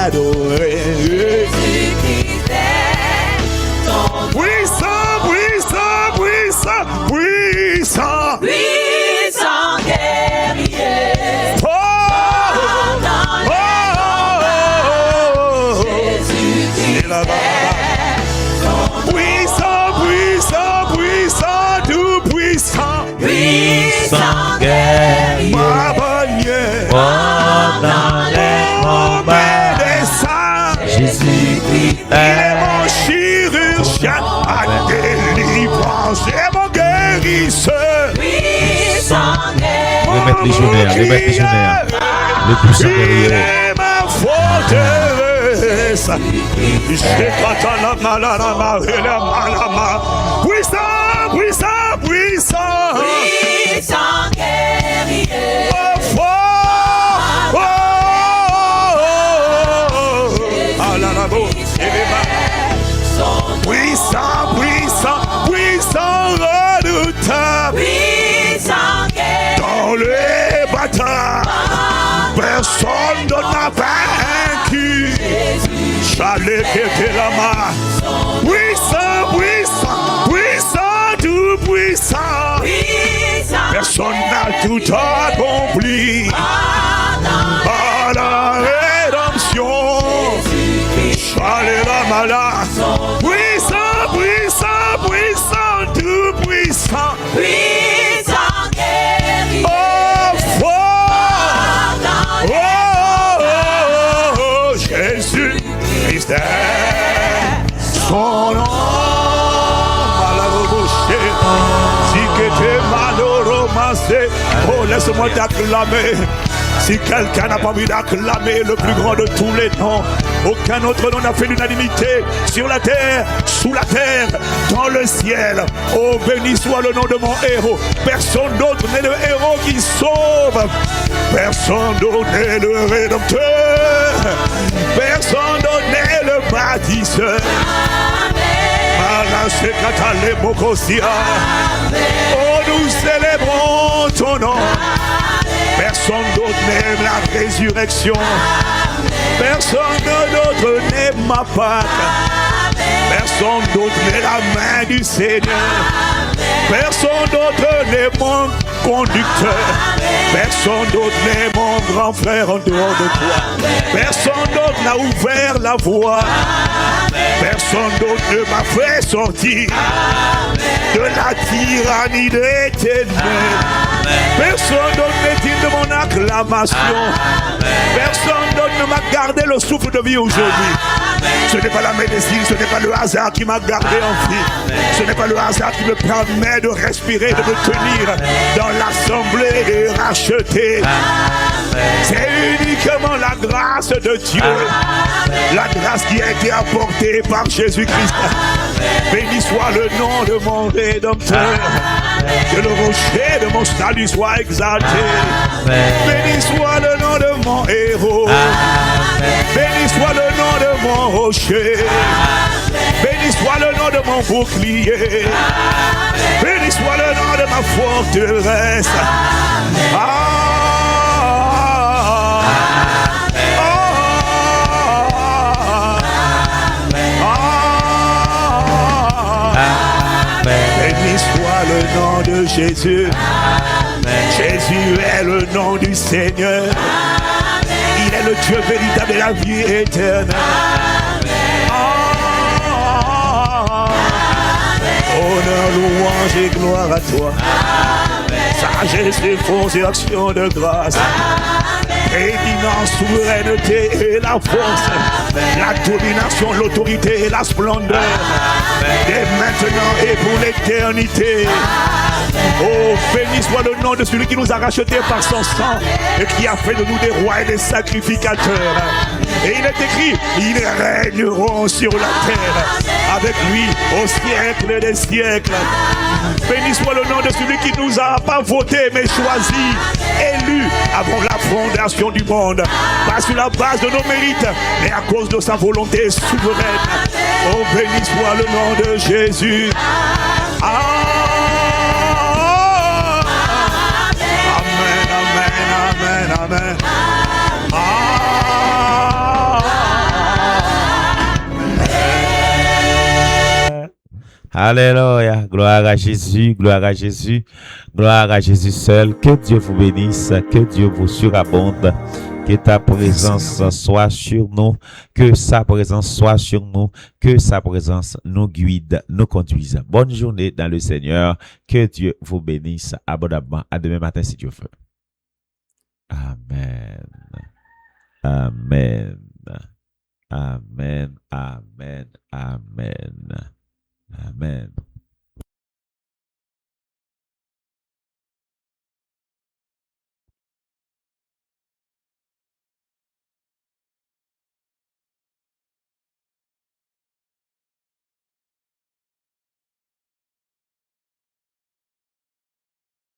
adoré. Jésus-Christ est ton Puissant, puissant, puissant, puissant. puissant guerrier. Oh, Dans oh, oh, oh. Jésus-Christ est ton Puissant, puissant, puissant, tout puissant. puissant guerrier. Ma bannière, Dans les combats, des saints. Jésus-Christ Il est est mon chirurgien à délivrance et mon guérisseur. Puissant Remettre les guerrier. légionnaires, le puissant Il guerrier. est ma forteresse. Puissant, puissant, puissant. Puissant guerrier. Oh, fort. Oh, oh, oh, oh. Ah, là, là, bon. Son Puissant, puissant, puissant Seketelama. Puissant, puissant, puissant, tout puissant. Personne n'a tout accompli. À la rédemption. Alléluia. Puissant, puissant, puissant, tout puissant. Oh, fort. Oh, Jésus Christ. Son nom. Oh, laisse-moi t'acclamer. Si quelqu'un n'a pas envie d'acclamer le plus grand de tous les noms, aucun autre nom n'a fait l'unanimité sur la terre, sous la terre, dans le ciel. Oh, béni soit le nom de mon héros. Personne d'autre n'est le héros qui sauve. Personne d'autre n'est le rédempteur. Personne d'autre n'est le bâtisseur. Oh, nous célébrons ton nom. Personne d'autre n'est la résurrection. Personne d'autre n'est ma Pâque. Personne d'autre n'est la main du Seigneur. Personne d'autre n'est mon conducteur. Personne d'autre n'est mon grand frère en dehors de toi. Personne d'autre n'a ouvert la voie. Personne d'autre ne m'a fait sortir de la tyrannie des ténèbres. Personne d'autre n'est digne de mon acclamation. Personne d'autre ne m'a gardé le souffle de vie aujourd'hui. Ce n'est pas la médecine, ce n'est pas le hasard qui m'a gardé en vie. Ce n'est pas le hasard qui me permet de respirer, de me tenir dans l'assemblée des rachetés. C'est uniquement la grâce de Dieu. La grâce qui a été apportée par Jésus-Christ. Béni soit le nom de mon Rédempteur. Que le rocher de mon salut soit exalté. Béni soit le nom de mon héros. Béni soit le nom de mon rocher. Béni soit le nom de mon bouclier. Béni soit le nom de ma forteresse. Béni soit le nom de Jésus. Jésus est le nom du Seigneur. Il est le Dieu véritable et la vie éternelle. Honneur, louange et gloire à toi. Sagesse et force et action de grâce. Prééminence, souveraineté et la force. La domination, l'autorité et la splendeur. Dès maintenant et pour l'éternité. Oh, béni soit le nom de celui qui nous a rachetés par son sang et qui a fait de nous des rois et des sacrificateurs. Et il est écrit, ils régneront sur la terre avec lui au siècle des siècles. Béni soit le nom de celui qui nous a pas voté mais choisi, élu avant la fondation du monde, pas sur la base de nos mérites mais à cause de sa volonté souveraine. Oh, béni soit le nom de Jésus. Amen. Alléluia. Gloire à Jésus, gloire à Jésus, gloire à Jésus seul. Que Dieu vous bénisse, que Dieu vous surabonde. Que ta présence soit sur nous, que sa présence soit sur nous, que sa présence nous guide, nous conduise. Bonne journée dans le Seigneur. Que Dieu vous bénisse abondamment. À demain matin si Dieu veut.